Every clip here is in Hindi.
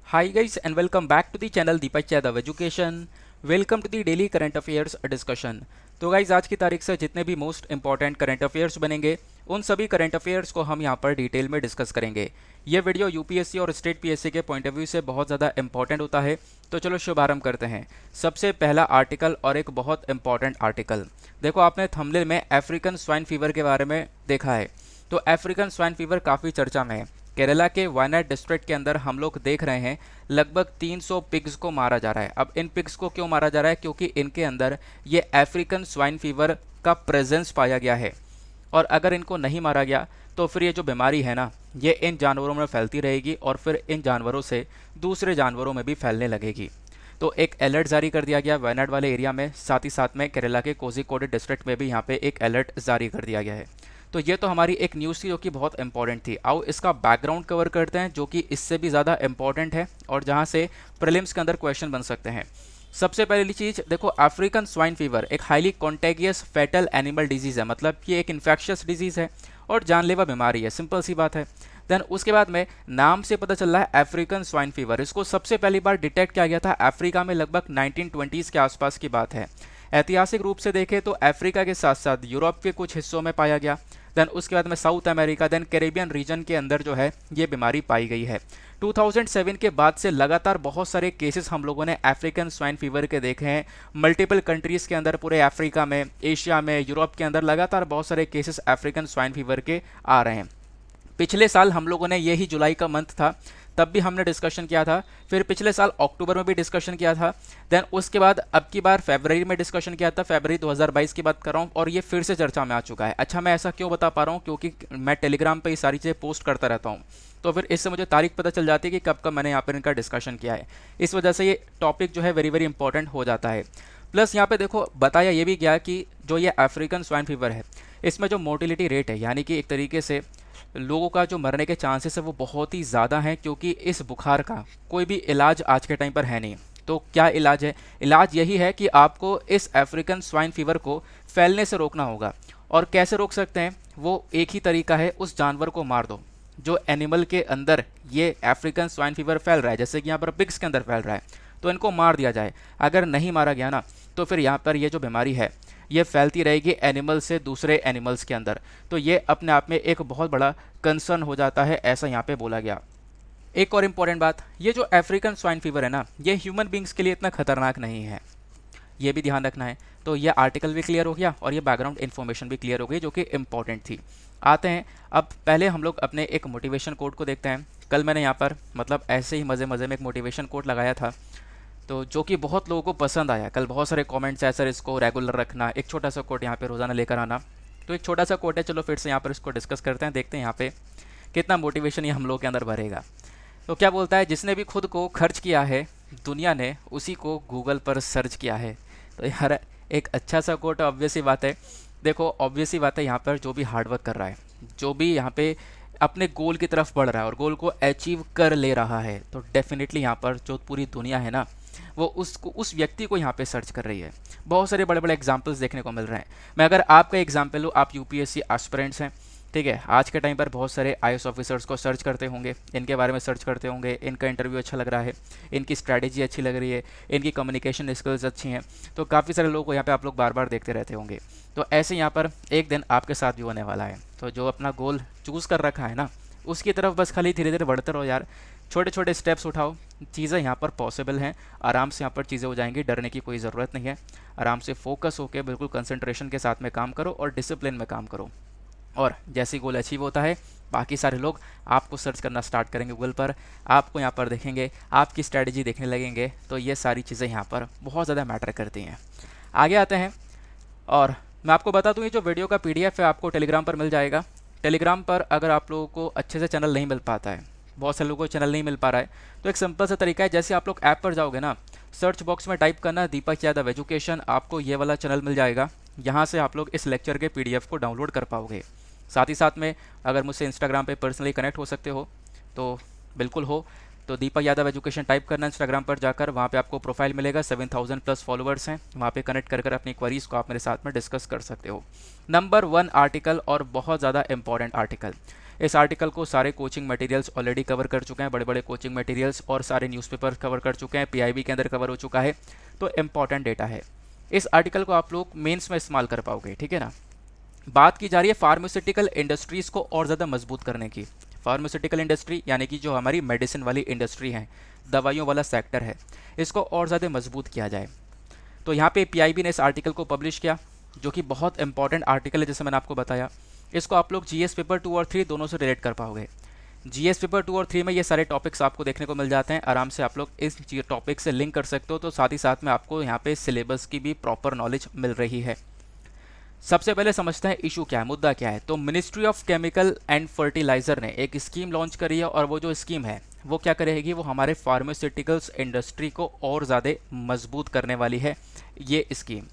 Hi guys and welcome back to the channel Deepak Yadav education. Welcome to the daily current affairs discussion. तो गाइज आज की तारीख से जितने भी मोस्ट इंपॉर्टेंट करंट अफेयर्स बनेंगे उन सभी करंट अफेयर्स को हम यहाँ पर डिटेल में डिस्कस करेंगे। ये वीडियो यूपीएससी और स्टेट पीएससी के पॉइंट ऑफ व्यू से बहुत ज़्यादा इंपॉर्टेंट होता है। तो चलो शुभारंभ करते हैं। सबसे पहला आर्टिकल और एक बहुत इंपॉर्टेंट आर्टिकल, देखो आपने थंबनेल में अफ्रीकन स्वाइन फीवर के बारे में देखा है। तो अफ्रीकन स्वाइन फीवर काफ़ी चर्चा में है। केरला के वायनाड डिस्ट्रिक्ट के अंदर हम लोग देख रहे हैं लगभग 300 पिग्स को मारा जा रहा है। अब इन पिग्स को क्यों मारा जा रहा है? क्योंकि इनके अंदर ये अफ्रीकन स्वाइन फीवर का प्रेजेंस पाया गया है। और अगर इनको नहीं मारा गया तो फिर ये जो बीमारी है ना, ये इन जानवरों में फैलती रहेगी और फिर इन जानवरों से दूसरे जानवरों में भी फैलने लगेगी। तो एक अलर्ट जारी कर दिया गया वायनाड वाले एरिया में, साथ ही साथ में केरला के कोझिकोड डिस्ट्रिक्ट में भी यहाँ पे एक अलर्ट जारी कर दिया गया है। तो ये तो हमारी एक न्यूज़ थी जो कि बहुत इंपॉर्टेंट थी। आओ इसका बैकग्राउंड कवर करते हैं जो कि इससे भी ज़्यादा इंपॉर्टेंट है और जहाँ से प्रीलिम्स के अंदर क्वेश्चन बन सकते हैं। सबसे पहली चीज़ देखो, अफ्रीकन स्वाइन फीवर एक हाईली कॉन्टेगियस फैटल एनिमल डिजीज़ है, मतलब ये एक इन्फेक्शियस डिजीज़ है और जानलेवा बीमारी है, सिंपल सी बात है। देन उसके बाद में नाम से पता चल रहा है अफ्रीकन स्वाइन फीवर, इसको सबसे पहली बार डिटेक्ट किया गया था अफ्रीका में, लगभग 1920s के आसपास की बात है। ऐतिहासिक रूप से देखें तो अफ्रीका के साथ साथ यूरोप के कुछ हिस्सों में पाया गया। देन उसके बाद में South America, then Caribbean region के अंदर जो है ये बीमारी पाई गई है। 2007 के बाद से लगातार बहुत सारे केसेस हम लोगों ने अफ्रीकन स्वाइन फीवर के देखे हैं। मल्टीपल कंट्रीज़ के अंदर, पूरे अफ्रीका में, एशिया में, यूरोप के अंदर लगातार बहुत सारे केसेस अफ्रीकन स्वाइन फीवर के आ रहे हैं। पिछले साल हम लोगों ने यही जुलाई का मंथ था तब भी हमने डिस्कशन किया था, फिर पिछले साल अक्टूबर में भी डिस्कशन किया था। देन उसके बाद अब की बार फरवरी में डिस्कशन किया था, फरवरी 2022 की बात कर रहा हूँ और ये फिर से चर्चा में आ चुका है। अच्छा, मैं ऐसा क्यों बता पा रहा हूँ? क्योंकि मैं टेलीग्राम पे ये सारी चीज़ें पोस्ट करता रहता हूँ, तो फिर इससे मुझे तारीख पता चल जाती है कि कब कब मैंने यहाँ पर इनका डिस्कशन किया है। इस वजह से ये टॉपिक जो है वेरी वेरी इंपॉर्टेंट हो जाता है। प्लस यहाँ पे देखो बताया ये भी गया कि जो ये अफ्रीकन स्वाइन फीवर है इसमें जो मोर्टिलिटी रेट है, यानी कि एक तरीके से लोगों का जो मरने के चांसेस है वो बहुत ही ज़्यादा हैं, क्योंकि इस बुखार का कोई भी इलाज आज के टाइम पर है नहीं। तो क्या इलाज है? इलाज यही है कि आपको इस अफ्रीकन स्वाइन फीवर को फैलने से रोकना होगा। और कैसे रोक सकते हैं? वो एक ही तरीका है, उस जानवर को मार दो जो एनिमल के अंदर ये अफ्रीकन स्वाइन फीवर फैल रहा है, जैसे कि यहाँ पर पिग्स के अंदर फैल रहा है, तो इनको मार दिया जाए। अगर नहीं मारा गया ना तो फिर यहाँ पर ये जो बीमारी है ये फैलती रहेगी एनिमल से दूसरे एनिमल्स के अंदर। तो ये अपने आप में एक बहुत बड़ा कंसर्न हो जाता है, ऐसा यहाँ पे बोला गया। एक और इम्पॉर्टेंट बात, ये जो अफ्रीकन स्वाइन फीवर है ना, ये ह्यूमन बींग्स के लिए इतना खतरनाक नहीं है, ये भी ध्यान रखना है। तो ये आर्टिकल भी क्लियर हो गया और ये बैकग्राउंड इन्फॉर्मेशन भी क्लियर हो गई जो कि इम्पॉर्टेंट थी। आते हैं अब पहले हम लोग अपने एक मोटिवेशन कोट को देखते हैं। कल मैंने यहाँ पर मतलब ऐसे ही मज़े मज़े में एक मोटिवेशन कोट लगाया था, तो जो कि बहुत लोगों को पसंद आया। कल बहुत सारे कमेंट्स आए, सर इसको रेगुलर रखना, एक छोटा सा कोट यहाँ पे रोज़ाना लेकर आना। तो एक छोटा सा कोट है, चलो फिर से यहाँ पर इसको डिस्कस करते हैं, देखते हैं यहाँ पे कितना मोटिवेशन ये हम लोग के अंदर भरेगा। तो क्या बोलता है, जिसने भी खुद को खर्च किया है दुनिया ने उसी को गूगल पर सर्च किया है। तो यार एक अच्छा सा कोट, ऑब्वियस ही बात है। देखो ऑब्वियस ही बात है, यहाँ पर जो भी हार्डवर्क कर रहा है, जो भी यहाँ पे अपने गोल की तरफ बढ़ रहा है और गोल को अचीव कर ले रहा है, तो डेफिनेटली यहाँ पर जो पूरी दुनिया है ना वो उस व्यक्ति को यहाँ पे सर्च कर रही है। बहुत सारे बड़े बड़े एग्जांपल्स देखने को मिल रहे हैं। मैं अगर आपका एग्जांपल लूँ, आप यूपीएससी एस्पिरेंट्स हैं, ठीक है। आज के टाइम पर बहुत सारे आईएएस ऑफिसर्स को सर्च करते होंगे, इनके बारे में सर्च करते होंगे, इनका इंटरव्यू अच्छा लग रहा है, इनकी स्ट्रैटेजी अच्छी लग रही है, इनकी कम्युनिकेशन स्किल्स अच्छी हैं, तो काफ़ी सारे लोगों को यहाँ पे आप लोग बार बार देखते रहते होंगे। तो ऐसे यहाँ पर एक दिन आपके साथ भी होने वाला है। तो जो अपना गोल चूज़ कर रखा है ना उसकी तरफ बस खाली धीरे धीरे बढ़ते रहो यार, छोटे छोटे स्टेप्स उठाओ, चीज़ें यहाँ पर पॉसिबल हैं, आराम से यहाँ पर चीज़ें हो जाएंगी, डरने की कोई ज़रूरत नहीं है। आराम से फोकस होकर बिल्कुल कंसंट्रेशन के साथ में काम करो और डिसिप्लिन में काम करो, और जैसे गोल अचीव होता है बाकी सारे लोग आपको सर्च करना स्टार्ट करेंगे गूगल पर, आपको यहाँ पर देखेंगे, आपकी स्ट्रैटेजी देखने लगेंगे। तो ये सारी चीज़ें यहाँ पर बहुत ज़्यादा मैटर करती हैं। आगे आते हैं और मैं आपको बता दूँ, ये जो वीडियो का पीडीएफ है आपको टेलीग्राम पर मिल जाएगा। टेलीग्राम पर अगर आप लोगों को अच्छे से चैनल नहीं मिल पाता है, बहुत से लोगों को चैनल नहीं मिल पा रहा है, तो एक सिंपल सा तरीका है, जैसे आप लोग ऐप पर जाओगे ना, सर्च बॉक्स में टाइप करना दीपक यादव एजुकेशन, आपको ये वाला चैनल मिल जाएगा। यहाँ से आप लोग इस लेक्चर के पीडीएफ को डाउनलोड कर पाओगे। साथ ही साथ में अगर मुझसे इंस्टाग्राम पे पर्सनली कनेक्ट हो सकते हो तो बिल्कुल हो, तो दीपक यादव एजुकेशन टाइप करना इंस्टाग्राम पर जाकर, वहाँ पे आपको प्रोफाइल मिलेगा, 7000 प्लस फॉलोअर्स हैं, वहाँ पे कनेक्ट कर अपनी क्वेरीज को आप मेरे साथ में डिस्कस कर सकते हो। नंबर 1 आर्टिकल और बहुत ज़्यादा इंपॉर्टेंट आर्टिकल, इस आर्टिकल को सारे कोचिंग मटेरियल्स ऑलरेडी कवर कर चुके हैं, बड़े बड़े कोचिंग मटेरियल्स और सारे न्यूज़पेपर कवर कर चुके हैं, पीआईबी के अंदर कवर हो चुका है। तो इम्पॉर्टेंट डेटा है, इस आर्टिकल को आप लोग मेंस में इस्तेमाल कर पाओगे, ठीक है ना। बात की जा रही है फार्मास्यूटिकल इंडस्ट्रीज़ को और ज़्यादा मजबूत करने की। फार्मास्यूटिकल इंडस्ट्री यानी कि जो हमारी मेडिसिन वाली इंडस्ट्री है, दवाइयों वाला सेक्टर है, इसको और ज़्यादा मजबूत किया जाए। तो यहाँ पे पीआईबी ने इस आर्टिकल को पब्लिश किया, जो कि बहुत इंपॉर्टेंट आर्टिकल है, जैसे मैंने आपको बताया। इसको आप लोग जीएस पेपर 2 और 3 दोनों से रिलेट कर पाओगे। जीएस पेपर 2 और 3 में ये सारे टॉपिक्स आपको देखने को मिल जाते हैं, आराम से आप लोग इस टॉपिक से लिंक कर सकते हो। तो साथ ही साथ में आपको यहाँ पे सिलेबस की भी प्रॉपर नॉलेज मिल रही है। सबसे पहले समझते हैं इशू क्या है, मुद्दा क्या है। तो ministry of chemical and fertiliser ने एक स्कीम लॉन्च करी है, और वो जो स्कीम है वो क्या करेगी, वो हमारे फार्मास्यूटिकल्स इंडस्ट्री को और ज़्यादा मजबूत करने वाली है ये स्कीम।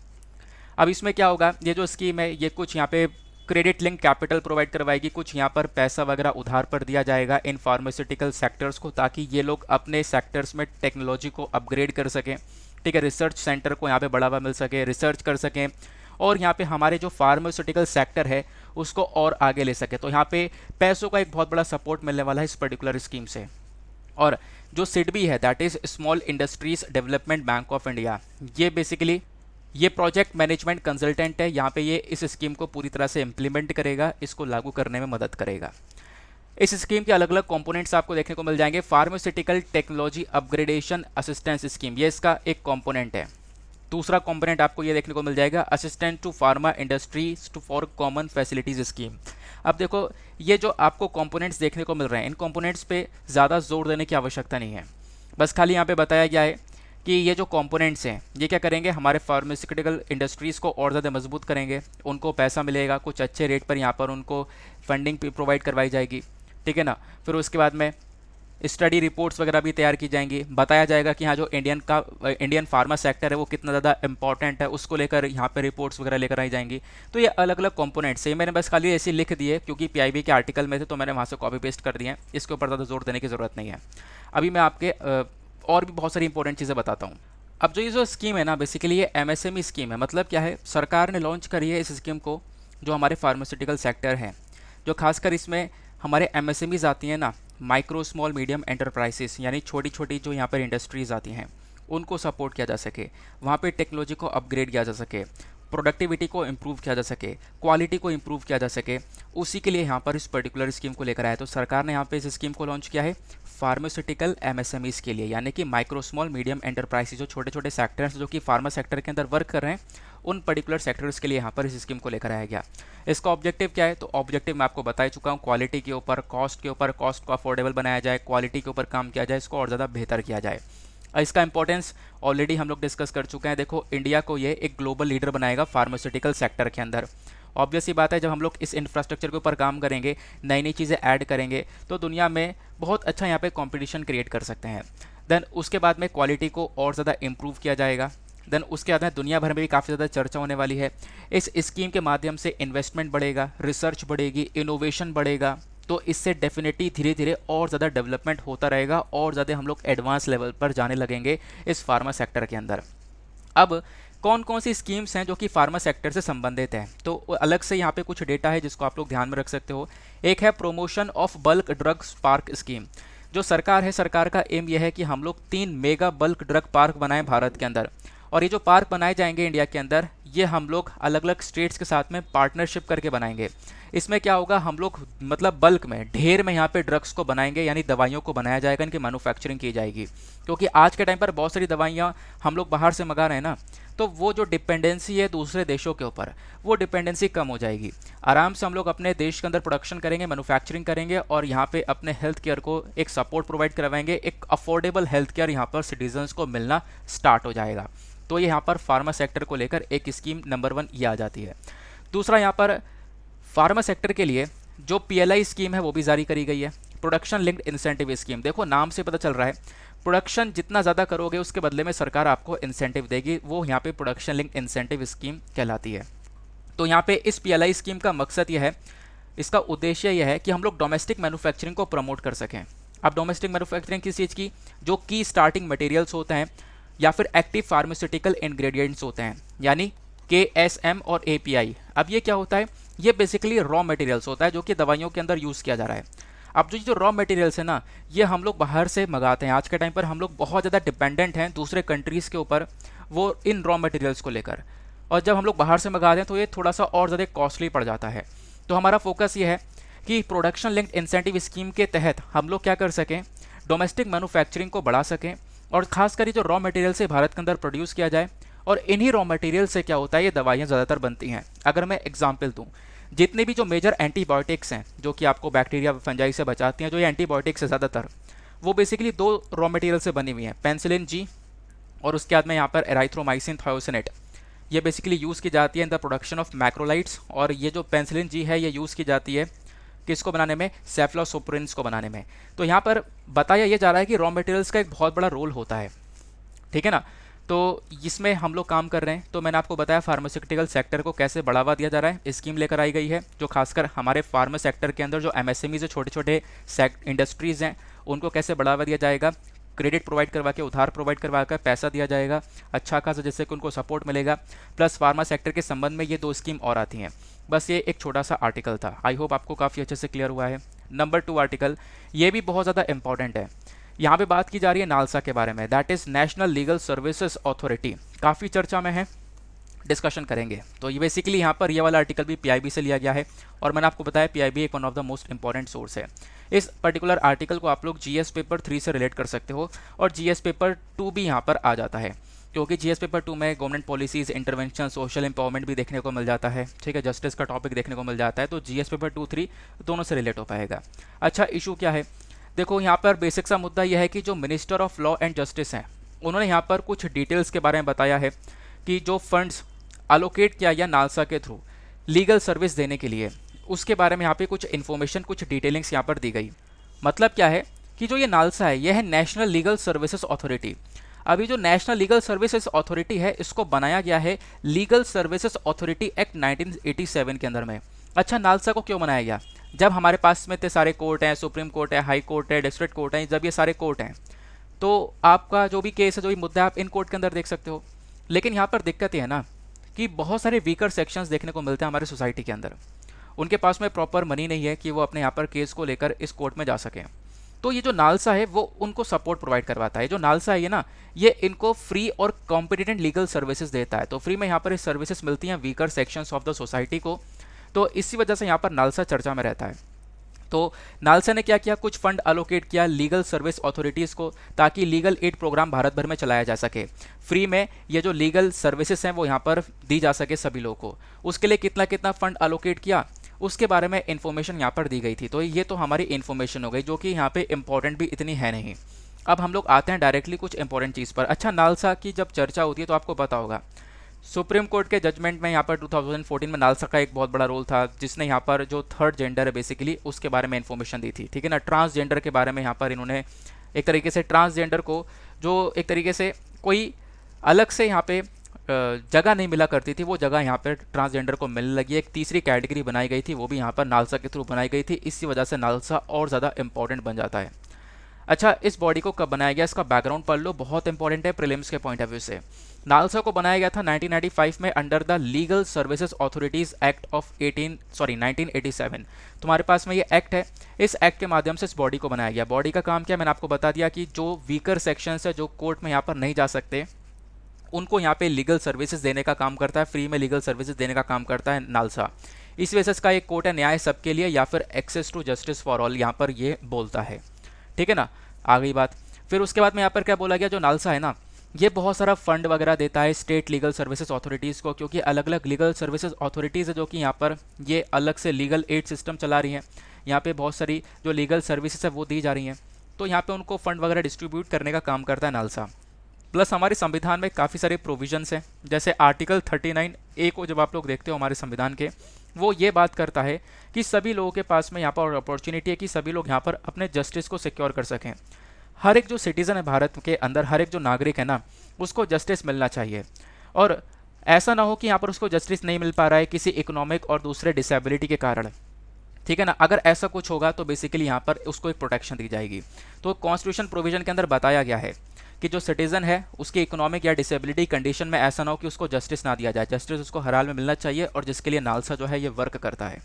अब इसमें क्या होगा, ये जो स्कीम है ये कुछ यहाँ पे क्रेडिट लिंक कैपिटल प्रोवाइड करवाएगी, कुछ यहाँ पर पैसा वगैरह उधार पर दिया जाएगा इन फार्मास्यूटिकल सेक्टर्स को, ताकि ये लोग अपने सेक्टर्स में टेक्नोलॉजी को अपग्रेड कर सकें, ठीक है। रिसर्च सेंटर को यहाँ पे बढ़ावा मिल सके, रिसर्च कर सकें, और यहाँ पे हमारे जो फार्मास्यूटिकल सेक्टर है उसको और आगे ले सके। तो यहाँ पे पैसों का एक बहुत बड़ा सपोर्ट मिलने वाला है इस पर्टिकुलर स्कीम से। और जो सिडबी है, that is small industries development bank of India, ये बेसिकली ये प्रोजेक्ट मैनेजमेंट कंसल्टेंट है। यहाँ पे ये इस स्कीम को पूरी तरह से इम्प्लीमेंट करेगा, इसको लागू करने में मदद करेगा। इस स्कीम के अलग अलग कंपोनेंट्स आपको देखने को मिल जाएंगे। Pharmaceutical technology upgradation assistance scheme, ये इसका एक कंपोनेंट है। दूसरा कंपोनेंट आपको ये देखने को मिल जाएगा assistant to pharma industries to for common facilities scheme. अब देखो, ये जो आपको कंपोनेंट्स देखने को मिल रहे हैं, इन कंपोनेंट्स पे ज़्यादा जोर देने की आवश्यकता नहीं है, बस खाली यहाँ पे बताया गया है कि ये जो कंपोनेंट्स हैं ये क्या करेंगे, हमारे फार्मास्यूटिकल इंडस्ट्रीज़ को और ज़्यादा मजबूत करेंगे, उनको पैसा मिलेगा, कुछ अच्छे रेट पर यहाँ पर उनको फंडिंग प्रोवाइड करवाई जाएगी, ठीक है ना। फिर उसके बाद में स्टडी रिपोर्ट्स वगैरह भी तैयार की जाएंगी, बताया जाएगा कि हाँ जो इंडियन फार्मा सेक्टर है वो कितना ज़्यादा इंपॉर्टेंट है, उसको लेकर यहाँ पे रिपोर्ट्स वगैरह लेकर आई जाएंगी। तो ये अलग अलग कंपोनेंट्स है, मैंने बस खाली ऐसे लिख दिए क्योंकि पीआईबी के आर्टिकल में थे, तो मैंने वहाँ से कॉपी पेस्ट कर दिए हैं, इसके ऊपर ज़्यादा जोर देने की ज़रूरत नहीं है। अभी मैं आपके और भी बहुत सारी इंपॉर्टेंट चीज़ें बताता हूँ। अब जो ये जो स्कीम है ना, बेसिकली ये एमएसएमई स्कीम है। मतलब क्या है, सरकार ने लॉन्च करी है इस स्कीम को, जो हमारे फार्मास्यूटिकल सेक्टर हैं, जो खासकर इसमें हमारे एमएसएमईज आती हैं ना, माइक्रो स्मॉल मीडियम एंटरप्राइजेस, यानी छोटी छोटी जो यहाँ पर इंडस्ट्रीज़ आती हैं, उनको सपोर्ट किया जा सके, वहाँ पे टेक्नोलॉजी को अपग्रेड किया जा सके, प्रोडक्टिविटी को इम्प्रूव किया जा सके, क्वालिटी को इम्प्रूव किया जा सके, उसी के लिए यहाँ पर इस पर्टिकुलर स्कीम को लेकर आया। तो सरकार ने यहाँ पे इस स्कीम को लॉन्च किया है फार्मास्यूटिकल एमएसएमईज के लिए, यानी कि माइक्रो स्मॉल मीडियम एंटरप्राइजेस, जो छोटे छोटे सेक्टर्स जो कि फार्मा सेक्टर के अंदर वर्क कर रहे हैं, उन पर्टिकुलर सेक्टर्स के लिए यहाँ पर इस स्कीम को लेकर आया गया। इसका ऑब्जेक्टिव क्या है, तो ऑब्जेक्टिव मैं आपको बता चुका हूँ, क्वालिटी के ऊपर, कॉस्ट को अफोर्डेबल बनाया जाए, क्वालिटी के ऊपर काम किया जाए, इसको और ज़्यादा बेहतर किया जाए। इसका इंपॉर्टेंस ऑलरेडी हम लोग डिस्कस कर चुके हैं। देखो, इंडिया को ये एक ग्लोबल लीडर बनाएगा फार्मास्यूटिकल सेक्टर के अंदर। ऑब्वियस ही बात है, जब हम लोग इस इंफ्रास्ट्रक्चर के ऊपर काम करेंगे, नई नई चीज़ें ऐड करेंगे, तो दुनिया में बहुत अच्छा यहाँ पे कंपटीशन क्रिएट कर सकते हैं। देन उसके बाद में क्वालिटी को और ज़्यादा इम्प्रूव किया जाएगा। देन उसके बाद में दुनिया भर में भी काफ़ी ज़्यादा चर्चा होने वाली है। इस स्कीम के माध्यम से इन्वेस्टमेंट बढ़ेगा, रिसर्च बढ़ेगी, इनोवेशन बढ़ेगा, तो इससे डेफिनेटली धीरे धीरे और ज़्यादा डेवलपमेंट होता रहेगा, और ज़्यादा हम लोग एडवांस लेवल पर जाने लगेंगे इस फार्मा सेक्टर के अंदर। अब कौन कौन सी स्कीम्स हैं जो कि फार्मा सेक्टर से संबंधित हैं, तो अलग से यहाँ पे कुछ डेटा है जिसको आप लोग ध्यान में रख सकते हो। एक है promotion of bulk drugs park scheme. जो सरकार है, सरकार का एम यह है कि हम लोग 3 मेगा बल्क ड्रग पार्क बनाएं भारत के अंदर, और ये जो पार्क बनाए जाएंगे इंडिया के अंदर, ये हम लोग अलग अलग स्टेट्स के साथ में पार्टनरशिप करके बनाएंगे। इसमें क्या होगा, हम लोग मतलब बल्क में, ढेर में यहाँ पे ड्रग्स को बनाएंगे, यानी दवाइयों को बनाया जाएगा, इनकी मैन्युफैक्चरिंग की जाएगी। क्योंकि आज के टाइम पर बहुत सारी दवाइयाँ हम लोग बाहर से मंगा रहे हैं ना, तो वो जो डिपेंडेंसी है दूसरे देशों के ऊपर, वो डिपेंडेंसी कम हो जाएगी। आराम से हम लोग अपने देश के अंदर प्रोडक्शन करेंगे, मैन्युफैक्चरिंग करेंगे, और यहाँ पे अपने हेल्थ केयर को एक सपोर्ट प्रोवाइड करवाएंगे। एक अफोर्डेबल हेल्थ केयर यहाँ पर सिटीजन्स को मिलना स्टार्ट हो जाएगा। तो ये यहाँ पर फार्मा सेक्टर को लेकर एक स्कीम नंबर 1 ये आ जाती है। दूसरा, यहाँ पर फार्मा सेक्टर के लिए जो पीएलआई स्कीम है वो भी जारी करी गई है, प्रोडक्शन लिंक्ड इंसेंटिव स्कीम। देखो, नाम से पता चल रहा है, प्रोडक्शन जितना ज़्यादा करोगे उसके बदले में सरकार आपको इंसेंटिव देगी, वो यहाँ पे प्रोडक्शन लिंक्ड इंसेंटिव स्कीम कहलाती है। तो यहाँ पे इस पीएलआई स्कीम का मकसद यह है, इसका उद्देश्य यह है कि हम लोग डोमेस्टिक मैन्युफैक्चरिंग को प्रमोट कर सकें। अब डोमेस्टिक मैन्युफैक्चरिंग किस चीज़ की, जो की स्टार्टिंग मटेरियल्स होते हैं या फिर एक्टिव फार्मास्यूटिकल इंग्रेडिएंट्स होते हैं, यानी KSM और API। अब ये क्या होता है, ये बेसिकली रॉ मटेरियल्स होता है जो कि दवाइयों के अंदर यूज़ किया जा रहा है। अब जो रॉ मटेरियल्स है ना, ये हम लोग बाहर से मंगाते हैं। आज के टाइम पर हम लोग बहुत ज़्यादा डिपेंडेंट हैं दूसरे कंट्रीज़ के ऊपर, वो इन रॉ मटेरियल्स को लेकर। और जब हम लोग बाहर से मंगाते हैं तो ये थोड़ा सा और ज़्यादा कॉस्टली पड़ जाता है। तो हमारा फोकस ये है कि प्रोडक्शन लिंक्ड इंसेंटिव स्कीम के तहत हम लोग क्या कर सकें, डोमेस्टिक मैन्युफैक्चरिंग को बढ़ा सकें, और खासकर जो रॉ मटेरियल से भारत के अंदर प्रोड्यूस किया जाए। और इन्हीं रॉ मटेरियल से क्या होता है, ये दवाइयाँ ज़्यादातर बनती हैं। अगर मैं एग्जांपल दूं, जितने भी जो मेजर एंटीबायोटिक्स हैं जो कि आपको बैक्टीरिया फंजाई से बचाती हैं, जो ये एंटीबायोटिक्स है ज़्यादातर, वो बेसिकली दो रॉ मटेरियल से बनी हुई हैं, पेनिसिलिन जी और उसके बाद में यहाँ पर एराइथ्रोमाइसिन थायोसिनेट। ये बेसिकली यूज़ की जाती है in the production of macrolides. और ये जो पेनिसिलिन जी है ये यूज़ की जाती है किसको बनाने में, सेफ्लोसोप्रिन्स को बनाने में। तो यहाँ पर बताया ये जा रहा है कि रॉ मटेरियल्स का एक बहुत बड़ा रोल होता है, ठीक है ना। तो इसमें हम लोग काम कर रहे हैं। तो मैंने आपको बताया फार्मास्यूटिकल सेक्टर को कैसे बढ़ावा दिया जा रहा है, स्कीम लेकर आई गई है जो खासकर हमारे फार्मा सेक्टर के अंदर जो एमएसएमई जो छोटे छोटे इंडस्ट्रीज़ हैं उनको कैसे बढ़ावा दिया जाएगा, क्रेडिट प्रोवाइड करवा के, उधार प्रोवाइड करवा कर पैसा दिया जाएगा अच्छा खासा, जिससे कि उनको सपोर्ट मिलेगा। प्लस फार्मा सेक्टर के संबंध में ये दो स्कीम और आती हैं। बस ये एक छोटा सा आर्टिकल था, आई होप आपको काफ़ी अच्छे से क्लियर हुआ है। नंबर 2 आर्टिकल, ये भी बहुत ज़्यादा इंपॉर्टेंट है। यहाँ पे बात की जा रही है नालसा के बारे में, that is national legal services authority. काफ़ी चर्चा में है, डिस्कशन करेंगे। तो ये बेसिकली यहाँ पर ये वाला आर्टिकल भी पीआईबी से लिया गया है, और मैंने आपको बताया पीआईबी एक one of the most important source है। इस पर्टिकुलर आर्टिकल को आप लोग जीएस पेपर 3 से रिलेट कर सकते हो, और जीएस पेपर 2 भी यहाँ पर आ जाता है, क्योंकि जीएस पेपर 2 में government policies, intervention, social empowerment भी देखने को मिल जाता है, ठीक है, जस्टिस का टॉपिक देखने को मिल जाता है। तो जीएस पेपर 2, 3 दोनों से रिलेट हो पाएगा। अच्छा, इशू क्या है, देखो यहाँ पर बेसिक सा मुद्दा यह है कि जो minister of law and justice हैं उन्होंने यहाँ पर कुछ डिटेल्स के बारे में बताया है कि जो फंड्स अलोकेट किया गया नालसा के थ्रू लीगल सर्विस देने के लिए, उसके बारे में यहाँ पे कुछ इन्फॉर्मेशन, कुछ डिटेलिंग्स यहाँ पर दी गई। मतलब क्या है कि जो ये नालसा है, यह है नेशनल लीगल सर्विसेज अथॉरिटी। अभी जो नेशनल लीगल सर्विसेज अथॉरिटी है इसको बनाया गया है लीगल सर्विसेज अथॉरिटी एक्ट 1987 के अंदर में। अच्छा, नालसा को क्यों बनाया गया? जब हमारे पास में इतने सारे कोर्ट हैं, सुप्रीम कोर्ट है, हाई कोर्ट है, डिस्ट्रिक्ट कोर्ट है, जब ये सारे कोर्ट हैं तो आपका जो भी केस है, जो भी मुद्दा है, आप इन कोर्ट के अंदर देख सकते हो। लेकिन यहाँ पर दिक्कत ये है ना कि बहुत सारे वीकर सेक्शंस देखने को मिलते हैं हमारे सोसाइटी के अंदर। उनके पास में प्रॉपर मनी नहीं है कि वो अपने यहाँ पर केस को लेकर इस कोर्ट में जा सकें। तो ये जो नालसा है वो उनको सपोर्ट प्रोवाइड करवाता है। जो नालसा है ये ना, ये इनको फ्री और कॉम्पिटेंट लीगल सर्विसेज देता है। तो फ्री में यहाँ पर सर्विसेज मिलती हैं weaker sections of the society को। तो इसी वजह से यहाँ पर नालसा चर्चा में रहता है। तो नालसा ने क्या किया, कुछ फंड अलोकेट किया लीगल सर्विस अथॉरिटीज़ को, ताकि लीगल एड प्रोग्राम भारत भर में चलाया जा सके। फ्री में ये जो लीगल सर्विसेज हैं वो यहाँ पर दी जा सके सभी लोगों को। उसके लिए कितना कितना फंड अलोकेट किया, उसके बारे में इन्फॉर्मेशन यहाँ पर दी गई थी। तो ये तो हमारी इन्फॉर्मेशन हो गई, जो कि यहाँ पे इंपॉर्टेंट भी इतनी है नहीं। अब हम लोग आते हैं डायरेक्टली कुछ इंपॉर्टेंट चीज़ पर। अच्छा, नालसा की जब चर्चा होती है तो आपको पता होगा सुप्रीम कोर्ट के जजमेंट में यहाँ पर 2014 में नालसा का एक बहुत बड़ा रोल था, जिसने यहाँ पर जो थर्ड जेंडर है बेसिकली उसके बारे में इन्फॉर्मेशन दी थी, ठीक है ना। ट्रांसजेंडर के बारे में यहाँ पर इन्होंने एक तरीके से ट्रांसजेंडर को जो एक तरीके से कोई अलग से यहाँ पे जगह नहीं मिला करती थी, वो जगह यहाँ पर ट्रांसजेंडर को मिलने लगी। एक तीसरी कैटेगरी बनाई गई थी, वो भी यहाँ पर नालसा के थ्रू बनाई गई थी। इसी वजह से नालसा और ज़्यादा इंपॉर्टेंट बन जाता है। अच्छा, इस बॉडी को कब बनाया गया, इसका बैकग्राउंड पढ़ लो, बहुत इंपॉर्टेंट है प्रीलिम्स के पॉइंट ऑफ व्यू से। नालसा को बनाया गया था 1995 में under the legal services authorities act of 1987। तुम्हारे पास में ये एक्ट है, इस एक्ट के माध्यम से इस बॉडी को बनाया गया। बॉडी का काम क्या, मैंने आपको बता दिया कि जो वीकर सेक्शंस है, जो कोर्ट में यहाँ पर नहीं जा सकते, उनको यहाँ पे लीगल सर्विसेज देने का काम करता है, फ्री में लीगल सर्विसेज देने का काम करता है नालसा। इस वजह से इसका एक कोर्ट है, न्याय सबके लिए या फिर access to justice for all, यहाँ पर ये बोलता है, ठीक है ना। आ गई बात। फिर उसके बाद में यहाँ पर क्या बोला गया, जो नालसा है ना, ये बहुत सारा फंड वगैरह देता है स्टेट लीगल सर्विसेज अथॉरिटीज़ को, क्योंकि अलग अलग लीगल सर्विसेज अथॉरिटीज़ है जो कि यहाँ पर ये अलग से लीगल एड सिस्टम चला रही हैं। यहाँ पे बहुत सारी जो लीगल सर्विसेज है वो दी जा रही हैं, तो यहाँ पे उनको फंड वगैरह डिस्ट्रीब्यूट करने का काम करता है नालसा। प्लस हमारे संविधान में काफ़ी सारे प्रोविजंस हैं, जैसे आर्टिकल 39A को जब आप लोग देखते हो हमारे संविधान के, वो ये बात करता है कि सभी लोगों के पास में यहाँ पर अपॉर्चुनिटी है कि सभी लोग यहाँ पर अपने जस्टिस को सिक्योर कर सकें। हर एक जो सिटीज़न है भारत के अंदर, हर एक जो नागरिक है ना, उसको जस्टिस मिलना चाहिए। और ऐसा ना हो कि यहाँ पर उसको जस्टिस नहीं मिल पा रहा है किसी इकोनॉमिक और दूसरे डिसेबिलिटी के कारण, ठीक है ना। अगर ऐसा कुछ होगा तो बेसिकली यहाँ पर उसको एक प्रोटेक्शन दी जाएगी। तो कॉन्स्टिट्यूशन प्रोविजन के अंदर बताया गया है कि जो सिटीज़न है उसकी इकोनॉमिक या डिसेबिलिटी कंडीशन में ऐसा ना हो कि उसको जस्टिस ना दिया जाए, जस्टिस उसको हर हाल में मिलना चाहिए, और जिसके लिए नालसा जो है ये वर्क करता है।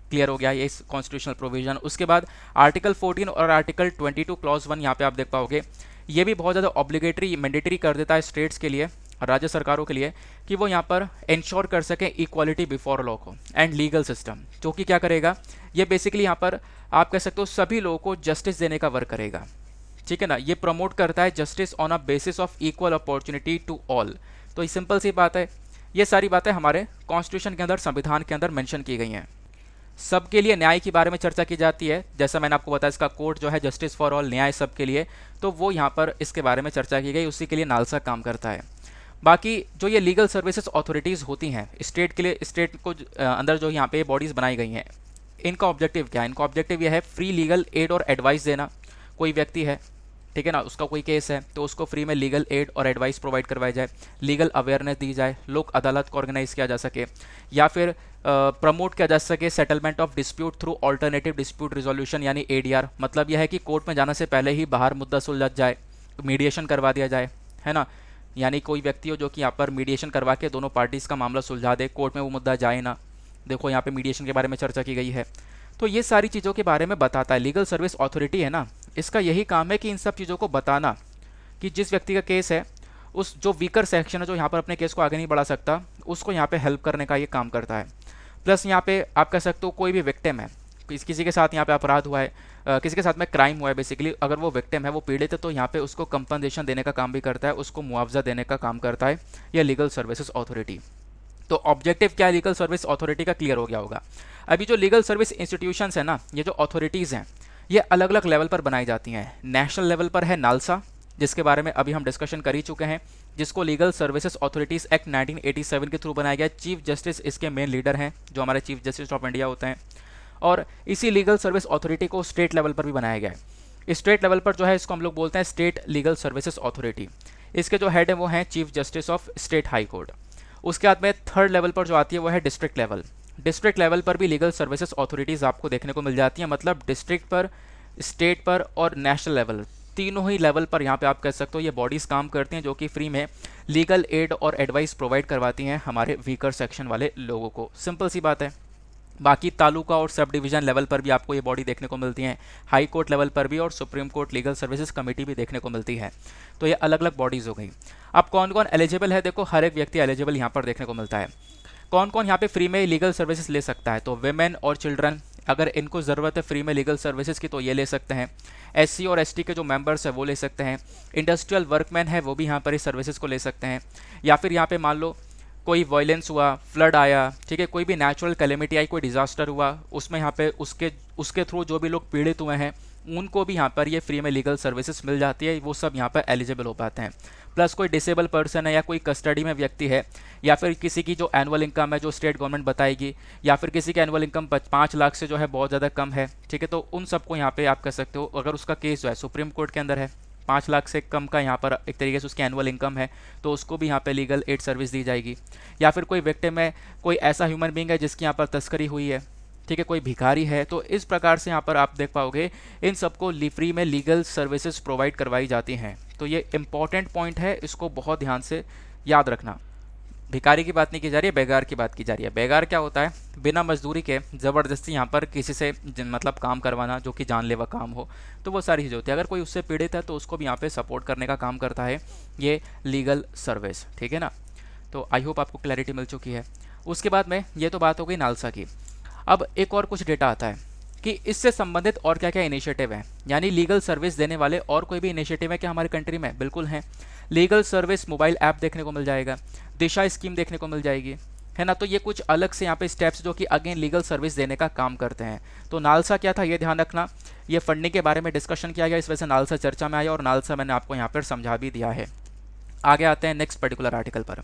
क्लियर हो गया ये इस कॉन्स्टिट्यूशनल प्रोविजन। उसके बाद आर्टिकल 14 और आर्टिकल 22 क्लॉज 1 यहाँ पे आप देख पाओगे, ये भी बहुत ज़्यादा ऑब्लिगेटरी मैंडेटरी कर देता है स्टेट्स के लिए और राज्य सरकारों के लिए कि वो यहाँ पर इंश्योर कर सकें इक्वालिटी बिफोर लॉ को एंड लीगल सिस्टम, जो कि क्या करेगा, ये बेसिकली यहाँ पर आप कह सकते हो सभी लोगों को जस्टिस देने का वर्क करेगा। ठीक है ना, ये प्रमोट करता है justice on a basis of equal opportunity to all. तो ये सिंपल सी बात है, ये सारी बातें हमारे कॉन्स्टिट्यूशन के अंदर, संविधान के अंदर मेंशन की गई हैं। सबके लिए न्याय के बारे में चर्चा की जाती है, जैसा मैंने आपको बताया इसका कोड जो है जस्टिस फॉर ऑल, न्याय सबके लिए, तो वो यहाँ पर इसके बारे में चर्चा की गई, उसी के लिए नालसा काम करता है। बाकी जो ये लीगल सर्विसेज अथॉरिटीज़ होती हैं स्टेट के लिए, स्टेट को अंदर जो यहाँ पे बॉडीज़ बनाई गई हैं, इनका ऑब्जेक्टिव क्या है? इनका ऑब्जेक्टिव यह है फ्री लीगल एड और एडवाइस देना। कोई व्यक्ति है, ठीक है ना, उसका कोई केस है तो उसको फ्री में लीगल एड और एडवाइस प्रोवाइड करवाई जाए, लीगल अवेयरनेस दी जाए, लोक अदालत को ऑर्गेनाइज किया जा सके, या फिर प्रमोट किया जा सके settlement of dispute through alternative dispute resolution यानी एडीआर। मतलब यह है कि कोर्ट में जाने से पहले ही बाहर मुद्दा सुलझा जाए, मीडिएशन करवा दिया जाए, है ना, यानी कोई व्यक्ति हो जो कि यहाँ पर मीडिएशन करवा के दोनों पार्टीज़ का मामला सुलझा दे, कोर्ट में वो मुद्दा जाए ना। देखो यहाँ पे मीडिएशन के बारे में चर्चा की गई है। तो ये सारी चीज़ों के बारे में बताता है। लीगल सर्विस अथॉरिटी है ना, इसका यही काम है कि इन सब चीज़ों को बताना कि जिस व्यक्ति का केस है, उस जो वीकर सेक्शन है जो यहाँ पर अपने केस को आगे नहीं बढ़ा सकता, उसको यहाँ पे हेल्प करने का ये काम करता है। प्लस यहाँ पे आप कह सकते हो कोई भी विक्टिम है, किसी के साथ यहाँ पे अपराध हुआ है, किसी के साथ में क्राइम हुआ है, बेसिकली अगर वो विक्टिम है, वो पीड़ित है, तो यहाँ पे उसको कंपनसेशन देने का काम भी करता है, उसको मुआवजा देने का काम करता है ये लीगल सर्विसेज अथॉरिटी। तो ऑब्जेक्टिव क्या है लीगल सर्विस अथॉरिटी का, क्लियर हो गया होगा। अभी जो लीगल सर्विस इंस्टीट्यूशंस है ना, ये जो अथॉरिटीज़ हैं, ये अलग अलग लेवल पर बनाई जाती हैं। नेशनल लेवल पर है नालसा, जिसके बारे में अभी हम डिस्कशन कर ही चुके हैं, जिसको लीगल सर्विसेज अथॉरिटीज़ एक्ट 1987 के थ्रू बनाया गया। चीफ जस्टिस इसके मेन लीडर हैं, जो हमारे चीफ जस्टिस ऑफ इंडिया होते हैं। और इसी लीगल सर्विस अथॉरिटी को स्टेट लेवल पर भी बनाया गया है। स्टेट लेवल पर जो है इसको हम लोग बोलते हैं स्टेट लीगल सर्विसेज अथॉरिटी। इसके जो हेड है वो हैं chief justice of state high court. उसके बाद में थर्ड लेवल पर जो आती है वो है डिस्ट्रिक्ट लेवल। डिस्ट्रिक्ट लेवल पर भी लीगल सर्विसेज अथॉरिटीज़ आपको देखने को मिल जाती हैं, मतलब डिस्ट्रिक्ट पर, स्टेट पर और नेशनल लेवल, तीनों ही लेवल पर यहाँ पे आप कह सकते हो ये बॉडीज़ काम करती हैं, जो कि फ्री में लीगल एड और एडवाइस प्रोवाइड करवाती हैं हमारे वीकर सेक्शन वाले लोगों को। सिंपल सी बात है। बाकी तालुका और सब डिवीज़न लेवल पर भी आपको ये बॉडी देखने को मिलती हैं, हाई कोर्ट लेवल पर भी, और supreme court legal services committee भी देखने को मिलती है। तो ये अलग अलग बॉडीज़ हो गई। अब कौन कौन एलिजिबल है, देखो हर एक व्यक्ति एलिजिबल यहाँ पर देखने को मिलता है। कौन कौन यहाँ पे फ्री में लीगल सर्विसेज ले सकता है, तो वेमेन और चिल्ड्रन, अगर इनको ज़रूरत है फ्री में लीगल सर्विसेज की तो ये ले सकते हैं। एससी और एसटी के जो मेंबर्स हैं वो ले सकते हैं। इंडस्ट्रियल वर्कमैन है वो भी यहाँ पर इस सर्विसेज को ले सकते हैं। या फिर यहाँ पे मान लो कोई वायलेंस हुआ, फ्लड आया, ठीक है, कोई भी नेचुरल कैलेमिटी आई, कोई डिजास्टर हुआ, उसमें यहाँ पे उसके थ्रू जो भी लोग पीड़ित हुए हैं उनको भी यहाँ पर ये फ्री में लीगल सर्विसेज मिल जाती है, वो सब यहाँ पर एलिजिबल हो पाते हैं। प्लस कोई डिसेबल पर्सन है या कोई कस्टडी में व्यक्ति है, या फिर किसी की जो एनुअल इनकम है जो स्टेट गवर्नमेंट बताएगी, या फिर किसी की एनुअल इनकम 5 लाख से जो है बहुत ज़्यादा कम है, ठीक है, तो उन सबको यहाँ पे आप कह सकते हो, अगर उसका केस जो है सुप्रीम कोर्ट के अंदर है, 5 लाख से कम का यहाँ पर एक तरीके से उसकी एनुअल इनकम है, तो उसको भी यहाँ पे लीगल एड सर्विस दी जाएगी। या फिर कोई विक्टिम है, कोई ऐसा ह्यूमन बींग है जिसकी यहाँ पर तस्करी हुई है, ठीक है, कोई भिखारी है, तो इस प्रकार से यहाँ पर आप देख पाओगे इन सबको फ्री में लीगल सर्विसेज प्रोवाइड करवाई जाती हैं। तो ये इंपॉर्टेंट पॉइंट है, इसको बहुत ध्यान से याद रखना। भिखारी की बात नहीं की जा रही है, बेगार की बात की जा रही है। बेगार क्या होता है, बिना मजदूरी के ज़बरदस्ती यहाँ पर किसी से मतलब काम करवाना जो कि जानलेवा काम हो, तो वो सारी चीज़ें होती है। अगर कोई उससे पीड़ित है तो उसको भी यहाँ पे सपोर्ट करने का काम करता है ये लीगल सर्विस, ठीक है ना। तो आई होप आपको क्लैरिटी मिल चुकी है। उसके बाद में ये तो बात हो गई नालसा की। अब एक और कुछ डेटा आता है कि इससे संबंधित और क्या क्या इनिशिएटिव हैं, यानी लीगल सर्विस देने वाले और कोई भी इनिशिएटिव है क्या हमारी कंट्री में? बिल्कुल हैं। लीगल सर्विस मोबाइल ऐप देखने को मिल जाएगा, दिशा स्कीम देखने को मिल जाएगी, है ना। तो ये कुछ अलग से यहाँ पे स्टेप्स जो कि अगेन लीगल सर्विस देने का काम करते हैं। तो नालसा क्या था ये ध्यान रखना, ये फंडिंग के बारे में डिस्कशन किया गया, इस वजह से नालसा चर्चा में आया और नालसा मैंने आपको यहाँ पर समझा भी दिया है। आगे आते हैं नेक्स्ट पर्टिकुलर आर्टिकल पर।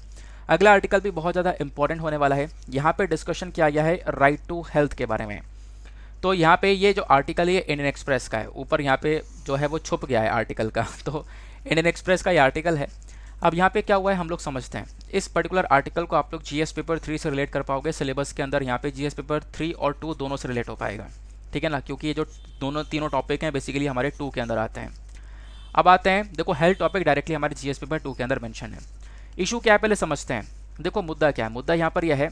अगला आर्टिकल भी बहुत ज़्यादा इंपॉर्टेंट होने वाला है। यहाँ पे डिस्कशन किया गया है राइट टू हेल्थ के बारे में। तो यहाँ पे ये जो आर्टिकल है ये इंडियन एक्सप्रेस का है, ऊपर यहाँ पे जो है वो छुप गया है आर्टिकल का, तो इंडियन एक्सप्रेस का ये आर्टिकल है। अब यहाँ पे क्या हुआ है हम लोग समझते हैं। इस पर्टिकुलर आर्टिकल को आप लोग जीएस पेपर 3 से रिलेट कर पाओगे। सिलेबस के अंदर यहाँ पे जीएस पेपर 3 और 2 दोनों से रिलेट हो पाएगा, ठीक है ना, क्योंकि ये जो तीनों टॉपिक हैं बेसिकली हमारे 2 के अंदर आते हैं। अब आते हैं, देखो हेल्थ टॉपिक डायरेक्टली हमारे जीएस पेपर 2 के अंदर मेंशन है। इशू क्या है पहले समझते हैं। देखो मुद्दा क्या है, मुद्दा यहाँ पर यह है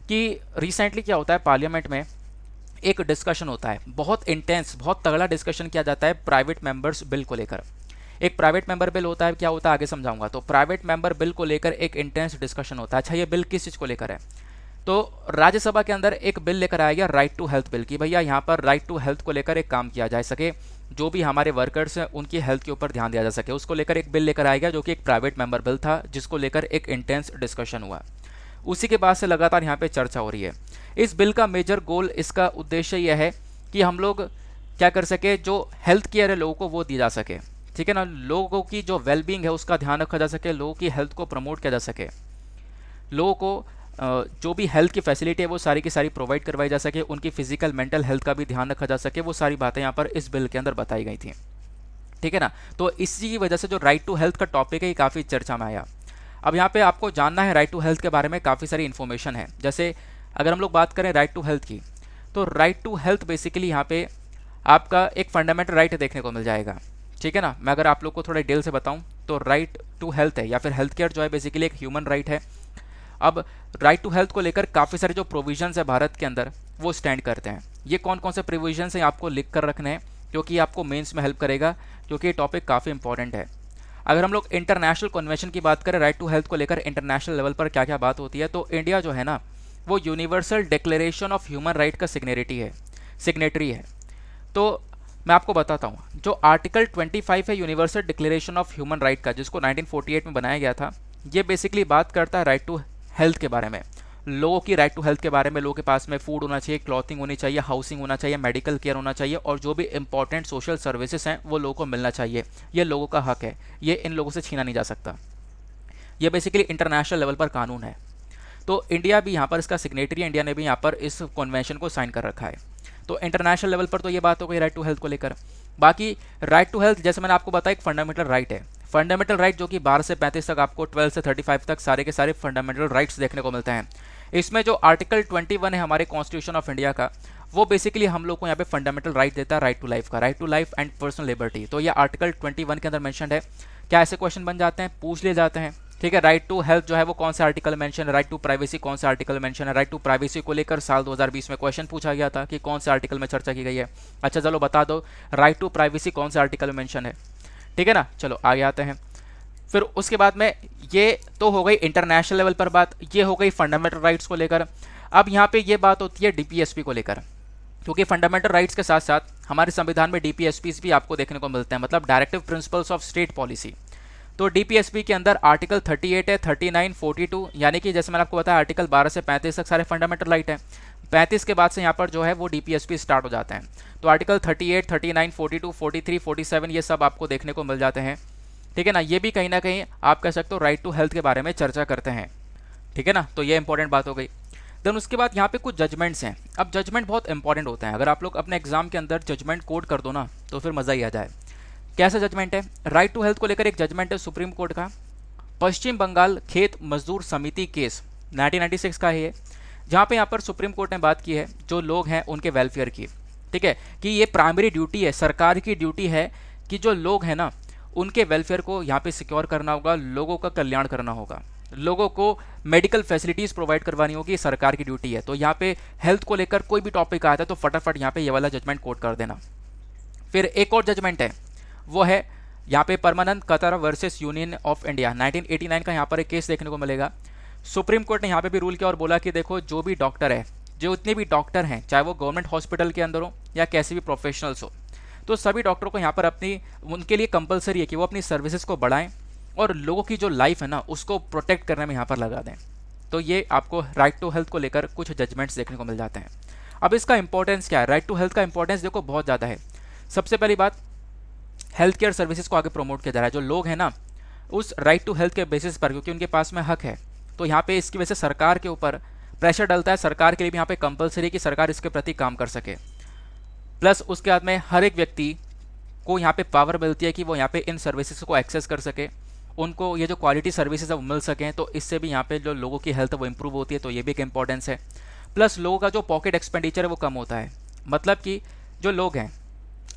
कि रिसेंटली क्या होता है, पार्लियामेंट में एक डिस्कशन होता है, बहुत इंटेंस, बहुत तगड़ा डिस्कशन किया जाता है प्राइवेट मेंबर्स बिल को लेकर। एक प्राइवेट मेंबर बिल होता है, क्या होता है आगे समझाऊंगा। तो प्राइवेट मेंबर बिल को लेकर एक इंटेंस डिस्कशन होता है। अच्छा, ये बिल किस चीज़ को लेकर है? तो राज्यसभा के अंदर एक बिल लेकर आया गया, राइट टू हेल्थ बिल, कि भैया यहाँ पर राइट टू हेल्थ को लेकर एक काम किया जा सके, जो भी हमारे वर्कर्स हैं उनकी हेल्थ के ऊपर ध्यान दिया जा सके, उसको लेकर एक बिल लेकर आया गया, जो कि एक प्राइवेट मेंबर बिल था, जिसको लेकर एक इंटेंस डिस्कशन हुआ। उसी के बाद से लगातार यहाँ पे चर्चा हो रही है। इस बिल का मेजर गोल, इसका उद्देश्य यह है कि हम लोग क्या कर सके, जो हेल्थ केयर है लोगों को वो दी जा सके, ठीक है ना, लोगों की जो वेलबींग है उसका ध्यान रखा जा सके, लोगों की हेल्थ को प्रमोट किया जा सके, लोगों को जो भी हेल्थ की फैसिलिटी है वो सारी की सारी प्रोवाइड करवाई जा सके, उनकी फिजिकल मेंटल हेल्थ का भी ध्यान रखा जा सके, वो सारी बातें यहाँ पर इस बिल के अंदर बताई गई थी, ठीक है ना। तो इसी की वजह से जो राइट टू हेल्थ का टॉपिक है ये काफ़ी चर्चा में आया। अब यहाँ पे आपको जानना है राइट टू हेल्थ के बारे में काफ़ी सारी इन्फॉर्मेशन है। जैसे अगर हम लोग बात करें राइट टू हेल्थ की, तो राइट टू हेल्थ बेसिकली यहाँ पे आपका एक फंडामेंटल राइट देखने को मिल जाएगा, ठीक है ना। मैं अगर आप लोग को थोड़ा डिटेल से बताऊँ तो राइट टू हेल्थ है या फिर हेल्थ केयर जो है बेसिकली एक ह्यूमन राइट है। अब राइट टू हेल्थ को लेकर काफ़ी सारे जो प्रोविजंस है भारत के अंदर वो स्टैंड करते हैं। ये कौन कौन से प्रोविजंस हैं आपको लिख कर रखने हैं, क्योंकि आपको मेंस में हेल्प करेगा, क्योंकि ये टॉपिक काफ़ी इंपॉर्टेंट है। अगर हम लोग इंटरनेशनल कन्वेंशन की बात करें राइट टू हेल्थ को लेकर, इंटरनेशनल लेवल पर क्या क्या बात होती है, तो इंडिया जो है ना वो universal declaration of human right का सिग्नेटरी है। तो मैं आपको बताता हूँ, जो आर्टिकल 25 है universal declaration of human right का, जिसको 1948 में बनाया गया था, ये बेसिकली बात करता है राइट टू हेल्थ के बारे में, लोगों की राइट टू हेल्थ के बारे में। लोगों के पास में फूड होना चाहिए, क्लॉथिंग होनी चाहिए, हाउसिंग होना चाहिए, मेडिकल केयर होना चाहिए, और जो भी इंपॉर्टेंट सोशल सर्विसेज हैं वो लोगों को मिलना चाहिए। ये लोगों का हक है, ये इन लोगों से छीना नहीं जा सकता। ये बेसिकली इंटरनेशनल लेवल पर कानून है। तो इंडिया भी यहाँ पर इसका सिग्नेटरी है, इंडिया ने भी यहाँ पर इस कन्वेंशन को साइन कर रखा है। तो इंटरनेशनल लेवल पर तो ये बात हो गई राइट टू हेल्थ को लेकर। बाकी राइट टू हेल्थ जैसे मैंने आपको बताया एक फंडामेंटल राइट है। फंडामेंटल राइट जो कि 12 से 35 तक, आपको 12 से 35 तक सारे के सारे फंडामेंटल राइट्स देखने को मिलते हैं। इसमें जो आर्टिकल 21 है हमारे कॉन्स्टिट्यूशन ऑफ इंडिया का, वो बेसिकली हम लोग को यहाँ पे फंडामेंटल राइट देता है, राइट टू लाइफ का, right to life and personal liberty. तो ये आर्टिकल 21 के अंदर मेंशन है। क्या ऐसे क्वेश्चन बन जाते हैं, पूछ लिए जाते हैं, ठीक है। राइट टू हेल्थ जो है वो कौन सा आर्टिकल मेंशन है, राइट टू प्राइवेसी कौन सा आर्टिकल मेंशन है। राइट टू प्राइवेसी को लेकर साल 2020 में क्वेश्चन पूछा गया था कि कौन से आर्टिकल में चर्चा की गई है। अच्छा चलो बता दो राइट टू प्राइवेसी कौन सा आर्टिकल मेंशन है, ठीक है ना। चलो आगे आते हैं। फिर उसके बाद में ये तो हो गई इंटरनेशनल लेवल पर बात, ये हो गई फंडामेंटल राइट्स को लेकर। अब यहाँ पे ये बात होती है डीपीएसपी को लेकर, क्योंकि फंडामेंटल राइट्स के साथ साथ हमारे संविधान में डीपीएसपीज भी आपको देखने को मिलते हैं, मतलब directive principles of state policy. तो डीपीएसपी के अंदर आर्टिकल 38 है, 39, 42, यानी कि जैसे मैंने आपको बताया आर्टिकल 12 से 35 तक सारे फंडामेंटल राइट हैं। 35 के बाद से यहाँ पर जो है वो डीपीएसपी स्टार्ट हो जाते हैं। तो आर्टिकल 38, 39, 42, 43, 47 ये सब आपको देखने को मिल जाते हैं, ठीक है ना। ये भी कहीं ना कहीं आप कह सकते हो राइट टू हेल्थ के बारे में चर्चा करते हैं, ठीक है ना। तो ये इंपॉर्टेंट बात हो गई। देन उसके बाद यहाँ पे कुछ जजमेंट्स हैं। अब जजमेंट बहुत इंपॉर्टेंट होते हैं, अगर आप लोग अपने एग्जाम के अंदर जजमेंट कोड कर दो ना तो फिर मज़ा ही आ जाए। कैसा जजमेंट है, राइट टू हेल्थ को लेकर एक जजमेंट है सुप्रीम कोर्ट का, पश्चिम बंगाल खेत मजदूर समिति केस 1996 का है ये, जहाँ पे यहाँ पर सुप्रीम कोर्ट ने बात की है जो लोग हैं उनके वेलफेयर की, ठीक है, कि ये प्राइमरी ड्यूटी है, सरकार की ड्यूटी है कि जो लोग हैं ना उनके वेलफेयर को यहाँ पे सिक्योर करना होगा, लोगों का कल्याण करना होगा, लोगों को मेडिकल फैसिलिटीज़ प्रोवाइड करवानी होगी, सरकार की ड्यूटी है। तो यहाँ पे हेल्थ को लेकर कोई भी टॉपिक आता है तो फटाफट यहाँ पे ये वाला जजमेंट कोट कर देना। फिर एक और जजमेंट है, वो है यहाँ पे Paramanand Katara versus Union of India 1989 का यहाँ पर एक केस देखने को मिलेगा। सुप्रीम कोर्ट ने यहाँ पे भी रूल किया और बोला कि देखो जो भी डॉक्टर है, जो इतने भी डॉक्टर हैं, चाहे वो गवर्नमेंट हॉस्पिटल के अंदर हो या कैसे भी प्रोफेशनल्स हो, तो सभी डॉक्टरों को यहाँ पर उनके लिए कंपलसरी है कि वो अपनी सर्विसेज को बढ़ाएं और लोगों की जो लाइफ है ना उसको प्रोटेक्ट करने में यहाँ पर लगा दें। तो ये आपको राइट टू हेल्थ को लेकर कुछ जजमेंट्स देखने को मिल जाते हैं। अब इसका इंपॉर्टेंस क्या है, राइट टू हेल्थ का इंपॉर्टेंस देखो बहुत ज़्यादा है। सबसे पहली बात, हेल्थ केयर सर्विसेज को आगे प्रमोट किया जा रहा है। जो लोग हैं ना उस राइट टू हेल्थ के बेसिस पर, क्योंकि उनके पास में हक है, तो यहाँ पे इसकी वजह से सरकार के ऊपर प्रेशर डलता है, सरकार के लिए भी यहाँ पे कंपलसरी है कि सरकार इसके प्रति काम कर सके। प्लस उसके बाद में हर एक व्यक्ति को यहाँ पे पावर मिलती है कि वो यहाँ पे इन सर्विसेज को एक्सेस कर सके, उनको ये जो क्वालिटी सर्विसेज है वो मिल सकें, तो इससे भी यहाँ पे जो लोगों की हेल्थ है वो इंप्रूव होती है। तो ये भी एक इंपॉर्टेंस है। प्लस लोगों का जो पॉकेट एक्सपेंडिचर है वो कम होता है, मतलब कि जो लोग हैं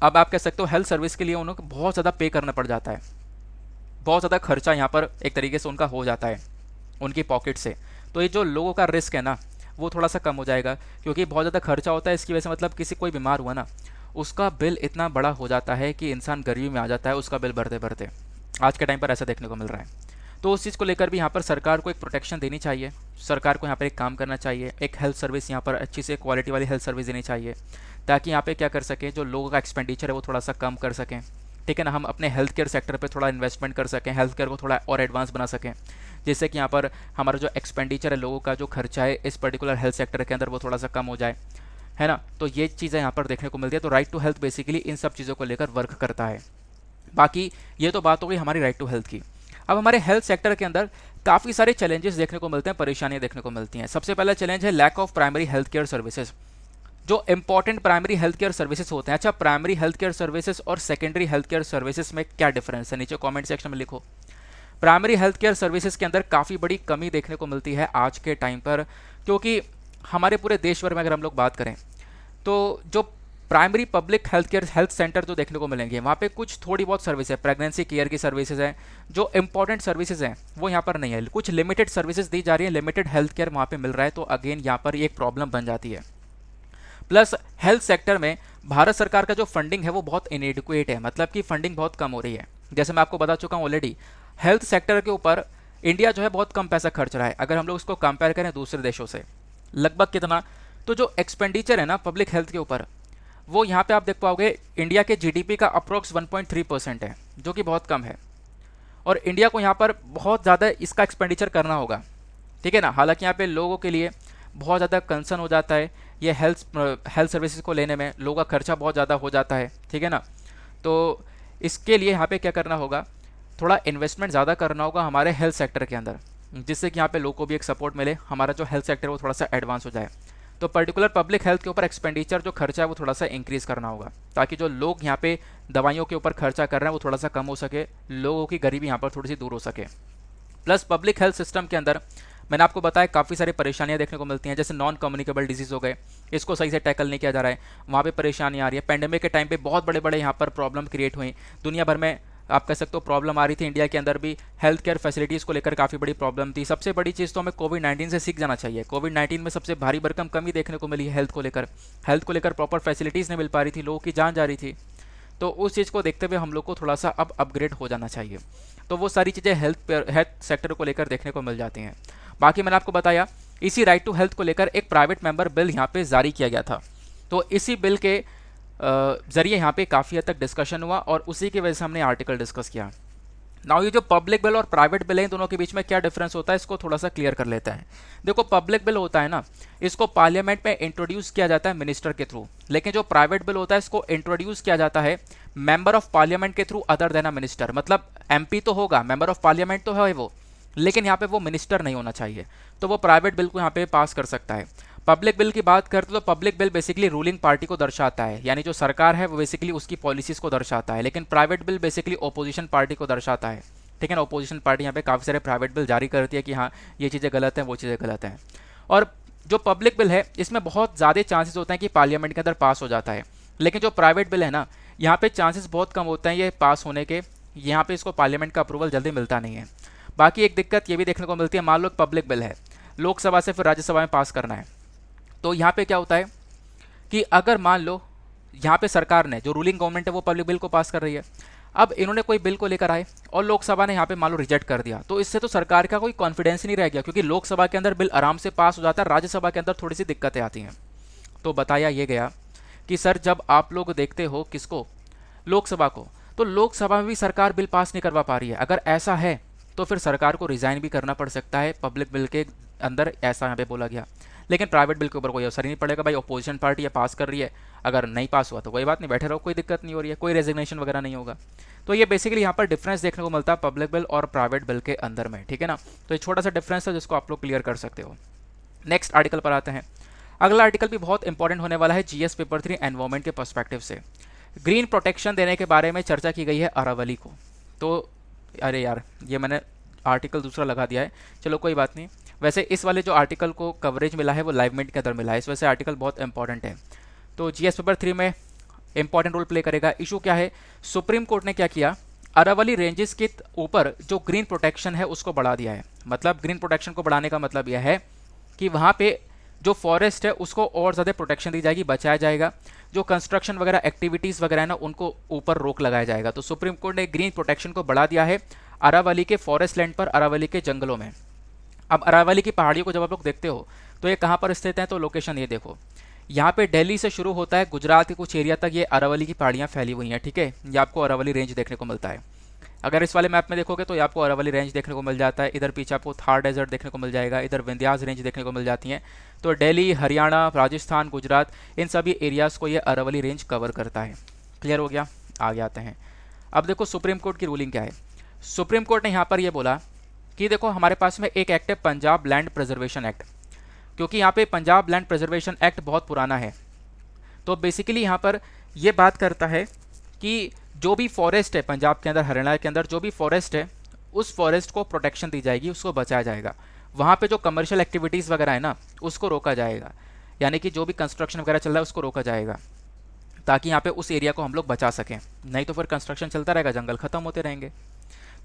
अब आप कह सकते हो हेल्थ सर्विस के लिए उनको बहुत ज़्यादा पे करना पड़ जाता है, बहुत ज़्यादा खर्चा यहाँ पर एक तरीके से उनका हो जाता है उनकी पॉकेट से। तो ये जो लोगों का रिस्क है ना वो थोड़ा सा कम हो जाएगा, क्योंकि बहुत ज़्यादा खर्चा होता है इसकी वजह से। मतलब किसी कोई बीमार हुआ ना, उसका बिल इतना बड़ा हो जाता है कि इंसान गरीबी में आ जाता है उसका बिल भरते भरते। आज के टाइम पर ऐसा देखने को मिल रहा है। तो उस चीज़ को लेकर भी यहाँ पर सरकार को एक प्रोटेक्शन देनी चाहिए, सरकार को यहाँ पर एक काम करना चाहिए, एक हेल्थ सर्विस यहाँ पर अच्छी से क्वालिटी वाली हेल्थ सर्विस देनी चाहिए, ताकि यहाँ पे क्या कर सकें, जो लोगों का एक्सपेंडिचर है वो थोड़ा सा कम कर सकें, ठीक है ना। हम अपने हेल्थ केयर सेक्टर पे थोड़ा इन्वेस्टमेंट कर सकें, हेल्थ केयर को थोड़ा और एडवांस बना सकें, जिससे कि यहाँ पर हमारा जो एक्सपेंडिचर है, लोगों का जो खर्चा है इस पर्टिकुलर हेल्थ सेक्टर के अंदर, वो थोड़ा सा कम हो जाए, है ना। तो ये चीज़ें यहाँ पर देखने को मिलती है। तो राइट टू हेल्थ बेसिकली इन सब चीज़ों को लेकर वर्क करता है। बाकी ये तो बात हो गई हमारी राइट टू हेल्थ की। अब हमारे हेल्थ सेक्टर के अंदर काफ़ी सारे चैलेंजेस देखने को मिलते हैं, परेशानियां देखने को मिलती हैं। सबसे पहला चैलेंज है lack of primary health care services. जो important primary health care services होते हैं, अच्छा प्राइमरी हेल्थ केयर सर्विसेज और सेकेंडरी हेल्थ केयर सर्विसेज में क्या डिफरेंस है, नीचे कमेंट सेक्शन में लिखो। प्राइमरी हेल्थ केयर सर्विसेज के अंदर काफ़ी बड़ी कमी देखने को मिलती है आज के टाइम पर, क्योंकि हमारे पूरे देश भर में अगर हम लोग बात करें तो जो primary public health care health centre जो देखने को मिलेंगे, वहाँ पे कुछ थोड़ी बहुत सर्विस है, प्रेगनेंसी केयर की सर्विसेज हैं, जो इंपॉर्टेंट सर्विसेज हैं वो यहाँ पर नहीं है। कुछ लिमिटेड सर्विसेज दी जा रही है, लिमिटेड हेल्थ केयर वहाँ पे मिल रहा है, तो अगेन यहाँ पर एक प्रॉब्लम बन जाती है। प्लस हेल्थ सेक्टर में भारत सरकार का जो फंडिंग है वो बहुत इनएडिक्वेट है, मतलब कि फंडिंग बहुत कम हो रही है। जैसे मैं आपको बता चुका हूँ ऑलरेडी, हेल्थ सेक्टर के ऊपर इंडिया जो है बहुत कम पैसा खर्च रहा है। अगर हम लोग इसको कंपेयर करें दूसरे देशों से, लगभग कितना, तो जो एक्सपेंडिचर है ना पब्लिक हेल्थ के ऊपर, वो यहाँ पे आप देख पाओगे इंडिया के जीडीपी का अप्रोक्स 1.3% है, जो कि बहुत कम है। और इंडिया को यहाँ पर बहुत ज़्यादा इसका एक्सपेंडिचर करना होगा, ठीक है ना। हालांकि यहाँ पे लोगों के लिए बहुत ज़्यादा कंसर्न हो जाता है, ये हेल्थ सर्विसेज को लेने में लोगों का खर्चा बहुत ज़्यादा हो जाता है, ठीक है ना। तो इसके लिए यहाँ पे क्या करना होगा, थोड़ा इन्वेस्टमेंट ज़्यादा करना होगा हमारे हेल्थ सेक्टर के अंदर, जिससे कि यहाँ पे लोगों को भी एक सपोर्ट मिले, हमारा जो हेल्थ सेक्टर है वो थोड़ा सा एडवांस हो जाए। तो पर्टिकुलर पब्लिक हेल्थ के ऊपर एक्सपेंडिचर जो खर्चा है वो थोड़ा सा इंक्रीज़ करना होगा, ताकि जो लोग यहाँ पे दवाइयों के ऊपर खर्चा कर रहे हैं वो थोड़ा सा कम हो सके, लोगों की गरीबी यहाँ पर थोड़ी सी दूर हो सके। प्लस पब्लिक हेल्थ सिस्टम के अंदर मैंने आपको बताया काफ़ी सारी परेशानियां देखने को मिलती हैं, जैसे नॉन कम्युनिकेबल डिजीज़ हो गए, इसको सही से टैकल नहीं किया जा रहा है, वहाँ पे परेशानी आ रही है। पेंडेमिक के टाइम पे बहुत बड़े बड़े यहाँ पर प्रॉब्लम क्रिएट हुई दुनिया भर में, आप कह सकते हो प्रॉब्लम आ रही थी। इंडिया के अंदर भी हेल्थ केयर फैसिलिटीज़ को लेकर काफ़ी बड़ी प्रॉब्लम थी। सबसे बड़ी चीज़ तो हमें कोविड-19 से सीख जाना चाहिए। कोविड-19 में सबसे भारी भरकम कमी देखने को मिली है हेल्थ को लेकर प्रॉपर फैसिलिटीज़ नहीं मिल पा रही थी, लोगों की जान जा रही थी। तो उस चीज़ को देखते हुए हम लोग को थोड़ा सा अब अपग्रेड हो जाना चाहिए। तो वो सारी चीज़ें हेल्थ सेक्टर को लेकर देखने को मिल जाती हैं। बाकी मैंने आपको बताया इसी राइट टू हेल्थ को लेकर एक प्राइवेट मेंबर बिल यहाँ पे जारी किया गया था, तो इसी बिल के ज़रिए यहाँ पे काफ़ी हद तक डिस्कशन हुआ और उसी की वजह से हमने आर्टिकल डिस्कस किया। नाउ ये जो पब्लिक बिल और प्राइवेट बिल है, इन दोनों के बीच में क्या डिफरेंस होता है इसको थोड़ा सा क्लियर कर लेते हैं। देखो पब्लिक बिल होता है ना, इसको पार्लियामेंट में इंट्रोड्यूस किया जाता है मिनिस्टर के थ्रू, लेकिन जो प्राइवेट बिल होता है इसको इंट्रोड्यूस किया जाता है मेंबर ऑफ पार्लियामेंट के through other than a minister. मतलब एमपी तो होगा, मेंबर ऑफ पार्लियामेंट तो है वो, लेकिन यहाँ पे वो मिनिस्टर नहीं होना चाहिए, तो वो प्राइवेट बिल को यहाँ पे पास कर सकता है। पब्लिक बिल की बात करते तो public bill basically ruling party को दर्शाता है, यानी जो सरकार है वो बेसिकली उसकी पॉलिसीज़ को दर्शाता है, लेकिन private bill basically opposition party को दर्शाता है, ठीक है ना। ओपोजिशन पार्टी यहाँ पे काफ़ी सारे प्राइवेट बिल जारी करती है कि हाँ ये चीज़ें गलत हैं, वो चीज़ें गलत हैं। और जो पब्लिक बिल है इसमें बहुत ज़्यादा चांसेस होते हैं कि पार्लियामेंट के अंदर पास हो जाता है, लेकिन जो प्राइवेट बिल है ना, यहाँ पे चांसेस बहुत कम होते हैं ये पास होने के, यहाँ पे इसको पार्लियामेंट का अप्रूवल जल्दी मिलता नहीं है। बाकी एक दिक्कत ये भी देखने को मिलती है, मान लो पब्लिक बिल है, लोकसभा से फिर राज्यसभा में पास करना है, तो यहाँ पे क्या होता है कि अगर मान लो यहाँ पे सरकार ने, जो रूलिंग गवर्नमेंट है वो पब्लिक बिल को पास कर रही है, अब इन्होंने कोई बिल को लेकर आए और लोकसभा ने यहाँ पे मान लो रिजेक्ट कर दिया, तो इससे तो सरकार का कोई कॉन्फिडेंस नहीं रह गया, क्योंकि लोकसभा के अंदर बिल आराम से पास हो जाता है, राज्यसभा के अंदर थोड़ी सी दिक्कतें आती हैं। तो बताया ये गया कि सर जब आप लोग देखते हो किसको, लोकसभा को, तो लोकसभा में भी सरकार बिल पास नहीं करवा पा रही है। अगर ऐसा है तो फिर सरकार को रिज़ाइन भी करना पड़ सकता है पब्लिक बिल के अंदर, ऐसा यहाँ पे बोला गया। लेकिन प्राइवेट बिल के ऊपर कोई असर ही नहीं पड़ेगा भाई, अपोजिशन पार्टी ये पास कर रही है, अगर नहीं पास हुआ तो कोई बात नहीं, बैठे रहो, कोई दिक्कत नहीं हो रही है, कोई रेजिग्नेशन वगैरह नहीं होगा। तो ये बेसिकली यहाँ पर डिफरेंस देखने को मिलता है पब्लिक बिल और प्राइवेट बिल के अंदर में, ठीक है ना। तो ये छोटा सा डिफरेंस है जिसको आप लोग क्लियर कर सकते हो। नेक्स्ट आर्टिकल पर आते हैं। अगला आर्टिकल भी बहुत इंपॉर्टेंट होने वाला है जीएस पेपर 3 एनवायरमेंट के पर्सपेक्टिव से। ग्रीन प्रोटेक्शन देने के बारे में चर्चा की गई है अरावली को। तो अरे यार ये मैंने आर्टिकल दूसरा लगा दिया है, चलो कोई बात नहीं। वैसे इस वाले जो आर्टिकल को कवरेज मिला है वो लाइव मिनट के अंदर मिला है, इस वजह से आर्टिकल बहुत इंपॉर्टेंट है। तो जीएस पेपर 3 में इंपॉर्टेंट रोल प्ले करेगा। इशू क्या है, सुप्रीम कोर्ट ने क्या किया, अरावली रेंजेस के ऊपर जो ग्रीन प्रोटेक्शन है उसको बढ़ा दिया है। मतलब ग्रीन प्रोटेक्शन को बढ़ाने का मतलब यह है कि वहाँ पे जो फॉरेस्ट है उसको और ज़्यादा प्रोटेक्शन दी जाएगी, बचाया जाएगा। जो कंस्ट्रक्शन वगैरह एक्टिविटीज़ वगैरह है ना, उनको ऊपर रोक लगाया जाएगा। तो सुप्रीम कोर्ट ने ग्रीन प्रोटेक्शन को बढ़ा दिया है अरावली के फॉरेस्ट लैंड पर, अरावली के जंगलों में। अब अरावली की पहाड़ियों को जब आप लोग देखते हो तो ये कहाँ पर स्थित है, तो लोकेशन ये देखो, यहाँ पे दिल्ली से शुरू होता है, गुजरात के कुछ एरिया तक ये अरावली की पहाड़ियाँ फैली हुई हैं। ठीक है, ये आपको अरावली रेंज देखने को मिलता है। अगर इस वाले मैप में देखोगे तो ये आपको अरावली रेंज देखने को मिल जाता है। इधर पीछे आपको थार डेजर्ट देखने को मिल जाएगा, इधर विंध्यास रेंज देखने को मिल जाती हैं। तो दिल्ली, हरियाणा, राजस्थान, गुजरात, इन सभी एरियाज़ को ये अरावली रेंज कवर करता है। क्लियर हो गया, आगे आते हैं। अब देखो सुप्रीम कोर्ट की रूलिंग क्या है। सुप्रीम कोर्ट ने यहाँ पर ये बोला कि देखो हमारे पास में एक एक्ट है, पंजाब लैंड प्रिजर्वेशन एक्ट। क्योंकि यहाँ पे पंजाब लैंड प्रिजर्वेशन एक्ट बहुत पुराना है, तो बेसिकली यहाँ पर ये बात करता है कि जो भी फॉरेस्ट है पंजाब के अंदर, हरियाणा के अंदर जो भी फॉरेस्ट है, उस फॉरेस्ट को प्रोटेक्शन दी जाएगी, उसको बचाया जाएगा। वहाँ पे जो कमर्शियल एक्टिविटीज़ वगैरह है ना, उसको रोका जाएगा। यानी कि जो भी कंस्ट्रक्शन वगैरह चल रहा है उसको रोका जाएगा, ताकि यहाँ पे उस एरिया को हम लोग बचा सकें। नहीं तो फिर कंस्ट्रक्शन चलता रहेगा, जंगल खत्म होते रहेंगे।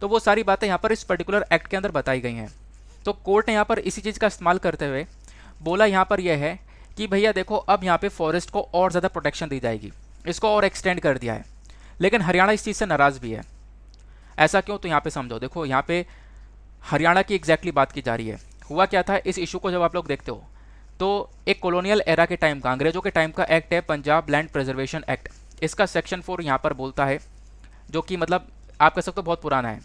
तो वो सारी बातें यहाँ पर इस पर्टिकुलर एक्ट के अंदर बताई गई हैं। तो कोर्ट ने यहाँ पर इसी चीज़ का इस्तेमाल करते हुए बोला यहाँ पर यह है कि भैया देखो अब यहाँ पे फॉरेस्ट को और ज़्यादा प्रोटेक्शन दी जाएगी, इसको और एक्सटेंड कर दिया है। लेकिन हरियाणा इस चीज़ से नाराज़ भी है। ऐसा क्यों, तो यहाँ पे समझो। देखो यहाँ पे हरियाणा की एग्जैक्टली बात की जा रही है। हुआ क्या था, इस इशू को जब आप लोग देखते हो तो एक कॉलोनियल एरा के टाइम का, अंग्रेजों के टाइम का एक्ट है पंजाब लैंड प्रिजर्वेशन एक्ट। इसका सेक्शन 4 यहाँ पर बोलता है, जो कि मतलब आप कह सकते हो बहुत पुराना है।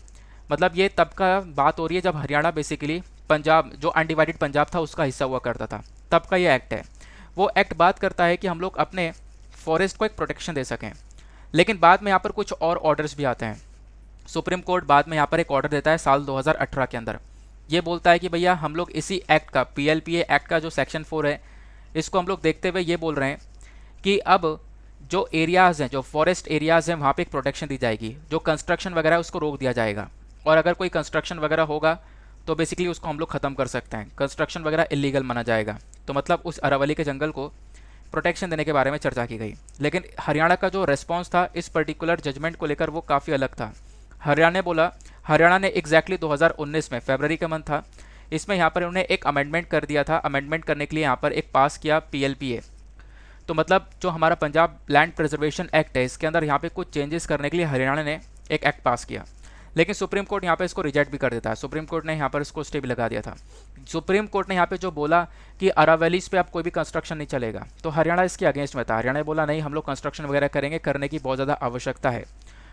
मतलब ये तब का बात हो रही है जब हरियाणा बेसिकली पंजाब, जो अनडिवाइडेड पंजाब था, उसका हिस्सा हुआ करता था। तब का ये एक्ट है। वो एक्ट बात करता है कि हम लोग अपने फॉरेस्ट को एक प्रोटेक्शन दे सकें। लेकिन बाद में यहाँ पर कुछ और ऑर्डर्स भी आते हैं। सुप्रीम कोर्ट बाद में यहाँ पर एक ऑर्डर देता है साल 2018 के अंदर। ये बोलता है कि भैया हम लोग इसी एक्ट का, PLPA एक्ट का जो सेक्शन 4 है, इसको हम लोग देखते हुए ये बोल रहे हैं कि अब जो एरियाज़ हैं, जो फॉरेस्ट एरियाज़ हैं, वहाँ पे एक प्रोटेक्शन दी जाएगी। जो कंस्ट्रक्शन वगैरह है उसको रोक दिया जाएगा, और अगर कोई कंस्ट्रक्शन वगैरह होगा तो बेसिकली उसको हम लोग ख़त्म कर सकते हैं। कंस्ट्रक्शन वगैरह इलीगल माना जाएगा। तो मतलब उस अरावली के जंगल को प्रोटेक्शन देने के बारे में चर्चा की गई। लेकिन हरियाणा का जो रेस्पॉन्स था इस पर्टिकुलर जजमेंट को लेकर वो काफ़ी अलग था। हरियाणा ने एग्जैक्टली 2019 में, फरवरी का मंथ था, इसमें यहाँ पर उन्होंने एक अमेंडमेंट कर दिया था। अमेंडमेंट करने के लिए यहाँ पर एक पास किया PLPA। तो मतलब जो हमारा पंजाब लैंड प्रिजर्वेशन एक्ट है, इसके अंदर यहाँ पे कुछ चेंजेस करने के लिए हरियाणा ने एक एक्ट पास किया। लेकिन सुप्रीम कोर्ट यहाँ पे इसको रिजेक्ट भी कर देता है। सुप्रीम कोर्ट ने यहाँ पर इसको स्टे भी लगा दिया था। सुप्रीम कोर्ट ने यहाँ पे जो बोला कि अरावलीज पे अब कोई भी कंस्ट्रक्शन नहीं चलेगा, तो हरियाणा इसके अगेंस्ट में था। हरियाणा ने बोला नहीं, हम लोग कंस्ट्रक्शन वगैरह करेंगे, करने की बहुत ज़्यादा आवश्यकता है,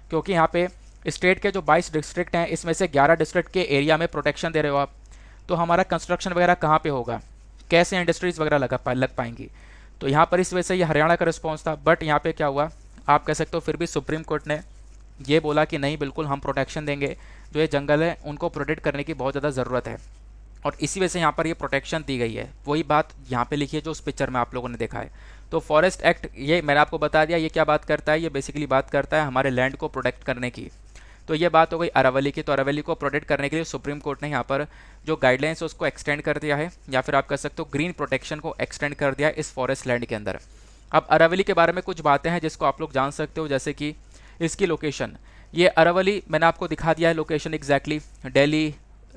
क्योंकि यहाँ पे स्टेट के जो 22 डिस्ट्रिक्ट हैं, इसमें से 11 डिस्ट्रिक्ट के एरिया में प्रोटेक्शन दे रहे हो आप, तो हमारा कंस्ट्रक्शन वगैरह कहाँ पे होगा, कैसे इंडस्ट्रीज़ वगैरह लग पाएंगी। तो यहाँ पर इस वजह से ये हरियाणा का रिस्पॉन्स था। बट यहाँ पे क्या हुआ, आप कह सकते हो फिर भी सुप्रीम कोर्ट ने ये बोला कि नहीं, बिल्कुल हम प्रोटेक्शन देंगे, जो ये जंगल है उनको प्रोटेक्ट करने की बहुत ज़्यादा ज़रूरत है, और इसी वजह से यहाँ पर ये प्रोटेक्शन दी गई है। वही बात यहाँ पे लिखी है जो उस पिक्चर में आप लोगों ने देखा है। तो फॉरेस्ट एक्ट, ये मैंने आपको बता दिया, ये क्या बात करता है, ये बेसिकली बात करता है हमारे लैंड को प्रोटेक्ट करने की। तो ये बात हो गई अरावली की। तो अरावली को प्रोटेक्ट करने के लिए सुप्रीम कोर्ट ने यहाँ पर जो गाइडलाइंस है उसको एक्सटेंड कर दिया है, या फिर आप कह सकते हो ग्रीन प्रोटेक्शन को एक्सटेंड कर दिया है इस फॉरेस्ट लैंड के अंदर। अब अरावली के बारे में कुछ बातें हैं जिसको आप लोग जान सकते हो, जैसे कि इसकी लोकेशन। ये अरावली मैंने आपको दिखा दिया है लोकेशन एग्जैक्टली, दिल्ली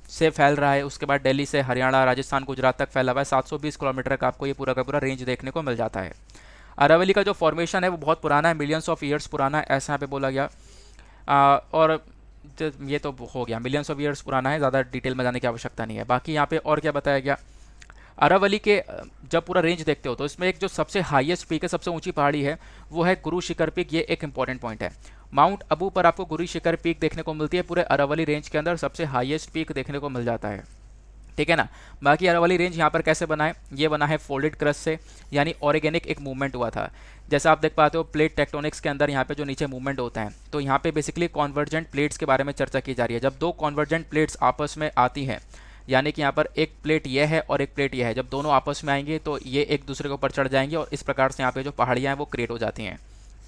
से फैल रहा है, उसके बाद दिल्ली से हरियाणा, राजस्थान, गुजरात तक फैला हुआ है। 720 किलोमीटर का आपको ये पूरा का पूरा रेंज देखने को मिल जाता है। अरावली का जो फॉर्मेशन है वो बहुत पुराना है, मिलियंस ऑफ ईयर्स पुराना है, ऐसा यहाँ पे बोला गया। और ये तो हो गया, मिलियंस ऑफ ईयर्स पुराना है, ज़्यादा डिटेल में जाने की आवश्यकता नहीं है। बाकी यहाँ पे और क्या बताया गया, अरावली के जब पूरा रेंज देखते हो तो इसमें एक जो सबसे हाईएस्ट पीक है, सबसे ऊंची पहाड़ी है, वो है गुरु शिखर पीक। ये एक इंपॉर्टेंट पॉइंट है। माउंट अबू पर आपको गुरु शिखर पीक देखने को मिलती है। पूरे अरावली रेंज के अंदर सबसे हाईएस्ट पीक देखने को मिल जाता है, ठीक है ना। बाकी अरावली रेंज यहाँ पर कैसे बना है, ये बना है फोल्डेड क्रस्ट से, यानी ऑर्गेनिक एक मूवमेंट हुआ था। जैसा आप देख पाते हो प्लेट टेक्टोनिक्स के अंदर यहाँ पे जो नीचे मूवमेंट होता है, तो यहाँ पे बेसिकली कॉन्वर्जेंट प्लेट्स के बारे में चर्चा की जा रही है। जब दो कॉन्वर्जेंट प्लेट्स आपस में आती हैं, यानी कि यहाँ पर एक प्लेट ये है और एक प्लेट ये है, जब दोनों आपस में आएंगे तो ये एक दूसरे के ऊपर चढ़ जाएंगे, और इस प्रकार से यहाँ पे जो पहाड़ियाँ हैं वो क्रिएट हो जाती हैं,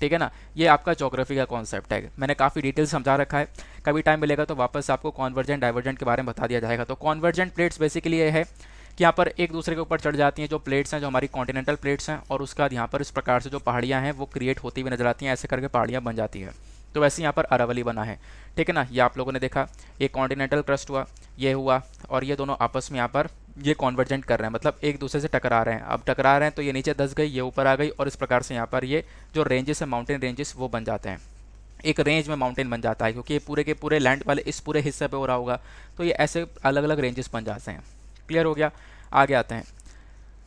ठीक है ना। ये आपका ज्योग्राफी का कॉन्सेप्ट है, मैंने काफ़ी डिटेल समझा रखा है। कभी टाइम मिलेगा तो वापस आपको कॉन्वर्जेंट डाइवर्जेंट के बारे में बता दिया जाएगा। तो कॉन्वर्जेंट प्लेट्स बेसिकली ये है कि यहाँ पर एक दूसरे के ऊपर चढ़ जाती हैं जो प्लेट्स हैं, जो हमारी कॉन्टिनेंटल प्लेट्स हैं, और उसके बाद यहाँ पर इस प्रकार से जो पहाड़ियाँ हैं वो क्रिएट होती हुई नजर आती हैं, ऐसे करके पहाड़ियाँ बन जाती हैं। तो वैसे यहाँ पर अरावली बना है, ठीक है ना। ये आप लोगों ने देखा, ये कॉन्टिनेंटल क्रस्ट हुआ, ये हुआ, और ये दोनों आपस में यहाँ पर ये कॉन्वर्जेंट कर रहे हैं, मतलब एक दूसरे से टकरा रहे हैं। अब टकरा रहे हैं तो ये नीचे धंस गई, ये ऊपर आ गई, और इस प्रकार से यहाँ पर ये जो रेंजेस है, माउंटेन रेंजेस, वो बन जाते हैं। एक रेंज में माउंटेन बन जाता है, क्योंकि ये पूरे के पूरे लैंड वाले इस पूरे हिस्से पे हो रहा होगा, तो ये ऐसे अलग अलग रेंजेस बन जाते हैं। क्लियर हो गया, आगे आते हैं।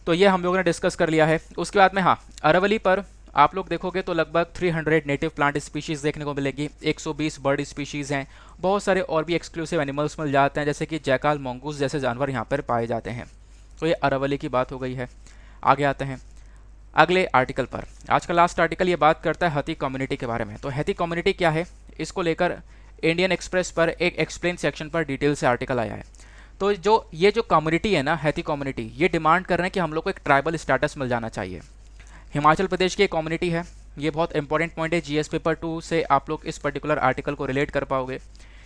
तो ये हम लोगों ने डिस्कस कर लिया है। उसके बाद में हाँ, अरावली पर आप लोग देखोगे तो लगभग 300 नेटिव प्लांट स्पीशीज़ देखने को मिलेगी, 120 बर्ड स्पीशीज़ हैं, बहुत सारे और भी एक्सक्लूसिव एनिमल्स मिल जाते हैं, जैसे कि जैकाल, मंगूस जैसे जानवर यहाँ पर पाए जाते हैं। तो ये अरावली की बात हो गई है। आगे आते हैं अगले आर्टिकल पर। आज का लास्ट आर्टिकल ये बात करता है हाथी कम्युनिटी के बारे में। तो हाथी कम्युनिटी क्या है, इसको लेकर इंडियन एक्सप्रेस पर एक एक्सप्लेन सेक्शन पर डिटेल से आर्टिकल आया है। तो ये जो कम्युनिटी है ना, हाथी कम्युनिटी, ये डिमांड कर रहे हैं कि हम लोग को एक ट्राइबल स्टेटस मिल जाना चाहिए। हिमाचल प्रदेश की एक कम्युनिटी है, ये बहुत इंपॉर्टेंट पॉइंट है, जीएस पेपर 2 से आप लोग इस पर्टिकुलर आर्टिकल को रिलेट कर पाओगे।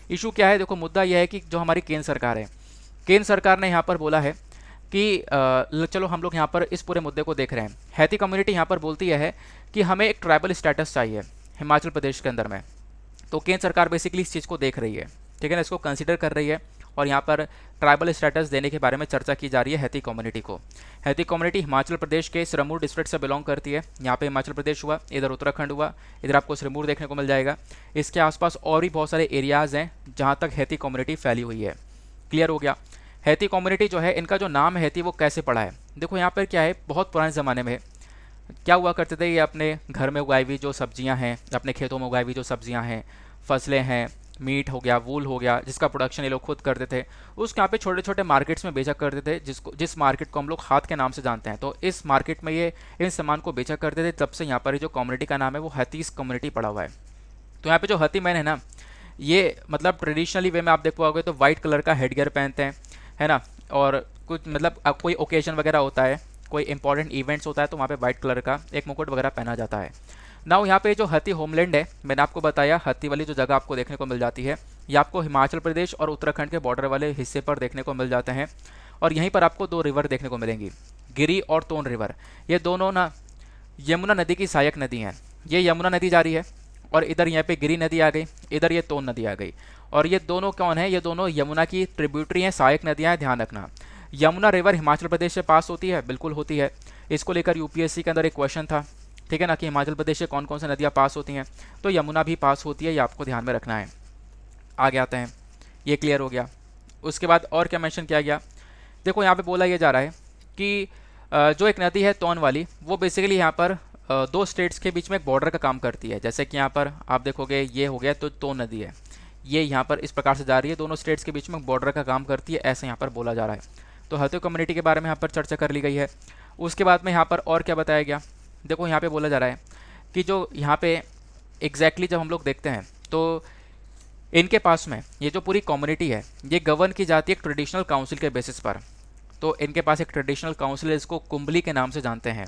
इशू क्या है, देखो मुद्दा यह है कि जो हमारी केंद्र सरकार है, केंद्र सरकार ने यहाँ पर बोला है कि चलो हम लोग यहाँ पर इस पूरे मुद्दे को देख रहे हैं। हाथी कम्युनिटी यहाँ पर बोलती है कि हमें एक ट्राइबल स्टेटस चाहिए हिमाचल प्रदेश के अंदर में। तो केंद्र सरकार बेसिकली इस चीज़ को देख रही है, ठीक है ना, इसको कंसिडर कर रही है, और यहाँ पर ट्राइबल स्टेटस देने के बारे में चर्चा की जा रही है हाथी कम्युनिटी को। हाथी कम्युनिटी हिमाचल प्रदेश के सिरमौर डिस्ट्रिक्ट से बिलोंग करती है। यहाँ पे हिमाचल प्रदेश हुआ, इधर उत्तराखंड हुआ, इधर आपको सिरमौर देखने को मिल जाएगा। इसके आसपास और भी बहुत सारे एरियाज़ हैं जहाँ तक हाथी कम्युनिटी फैली हुई है। क्लियर हो गया। हाथी कम्युनिटी जो है, इनका जो नाम है हाथी, वो कैसे पड़ा है, देखो यहाँ पर क्या है, बहुत पुराने ज़माने में क्या हुआ करते थे, ये अपने घर में उगाई हुई जो सब्जियां हैं, अपने खेतों में उगाई हुई जो सब्जियां हैं, फसलें हैं, मीट हो गया, वूल हो गया, जिसका प्रोडक्शन ये लोग खुद करते थे, उसको यहाँ पे छोटे छोटे मार्केट्स में बेचा करते थे, जिस मार्केट को हम लोग हाथ के नाम से जानते हैं। तो इस मार्केट में ये इन सामान को बेचा करते थे, तब से यहाँ पर जो कम्युनिटी का नाम है वो हाथीस कम्युनिटी पड़ा हुआ है। तो यहाँ पे जो हाथी मैन है ना, ये मतलब ट्रेडिशनली वे में आप देख पाओगे तो वाइट कलर का हेडगियर पहनते हैं, है ना, और कुछ मतलब अब कोई ओकेजन वगैरह होता है, कोई इंपॉर्टेंट इवेंट्स होता है, तो वहाँ पे वाइट कलर का एक मुकुट वगैरह पहना जाता है। नाउ यहाँ पे जो हाथी होमलैंड है, मैंने आपको बताया हाथी वाली जो जगह आपको देखने को मिल जाती है, ये आपको हिमाचल प्रदेश और उत्तराखंड के बॉर्डर वाले हिस्से पर देखने को मिल जाते हैं। और यहीं पर आपको 2 रिवर देखने को मिलेंगी, गिरी और तोन रिवर। ये दोनों ना यमुना नदी की सहायक नदी हैं। ये यमुना नदी जा रही है, और इधर यहाँ पे गिरी नदी आ गई, इधर ये तोन नदी आ गई। और ये दोनों कौन है, ये दोनों यमुना की ट्रिब्यूटरी हैं, सहायक नदियाँ हैं, ध्यान रखना। यमुना रिवर हिमाचल प्रदेश से पास होती है, बिल्कुल होती है। इसको लेकर यूपीएससी के अंदर एक क्वेश्चन था, ठीक है ना, कि हिमाचल प्रदेश से कौन कौन सी नदियाँ पास होती हैं, तो यमुना भी पास होती है, ये आपको ध्यान में रखना है। आगे आते हैं, ये क्लियर हो गया। उसके बाद और क्या मेंशन किया गया, देखो यहाँ पे बोला यह जा रहा है कि जो एक नदी है तोन वाली, वो बेसिकली यहाँ पर 2 स्टेट्स के बीच में एक बॉर्डर का काम करती है। जैसे कि यहाँ पर आप देखोगे ये हो गया, तो तोन नदी है, ये यहाँ पर इस प्रकार से जा रही है, दोनों स्टेट्स के बीच में बॉर्डर का काम करती है, ऐसे यहाँ पर बोला जा रहा है। तो हाथी कम्युनिटी के बारे में यहाँ पर चर्चा कर ली गई है। उसके बाद में यहाँ पर और क्या बताया गया, देखो यहाँ पे बोला जा रहा है कि जो यहाँ पे एग्जैक्टली जब हम लोग देखते हैं तो इनके पास में ये जो पूरी कम्युनिटी है, ये गवर्न की जाती है एक ट्रेडिशनल काउंसिल के बेसिस पर। तो इनके पास एक ट्रेडिशनल काउंसिल है, इसको कुंबली के नाम से जानते हैं।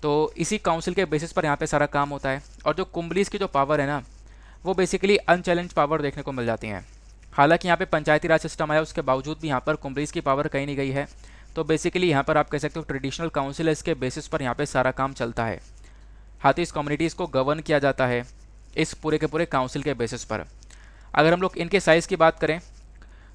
तो इसी काउंसिल के बेसिस पर यहाँ पे सारा काम होता है। और जो कुंबलीज की जो पावर है ना, वो बेसिकली अनचैलेंज पावर देखने को मिल जाती हैं। हालांकि यहाँ पे पंचायती राज सिस्टम आया, उसके बावजूद भी यहाँ पर कुंबलीज की पावर कहीं नहीं गई है। तो बेसिकली यहाँ पर आप कह सकते हो ट्रेडिशनल काउंसिल है, इसके बेसिस पर यहाँ पे सारा काम चलता है। हाथीस कम्युनिटीज़ को गवर्न किया जाता है इस पूरे के पूरे काउंसिल के बेसिस पर। अगर हम लोग इनके साइज़ की बात करें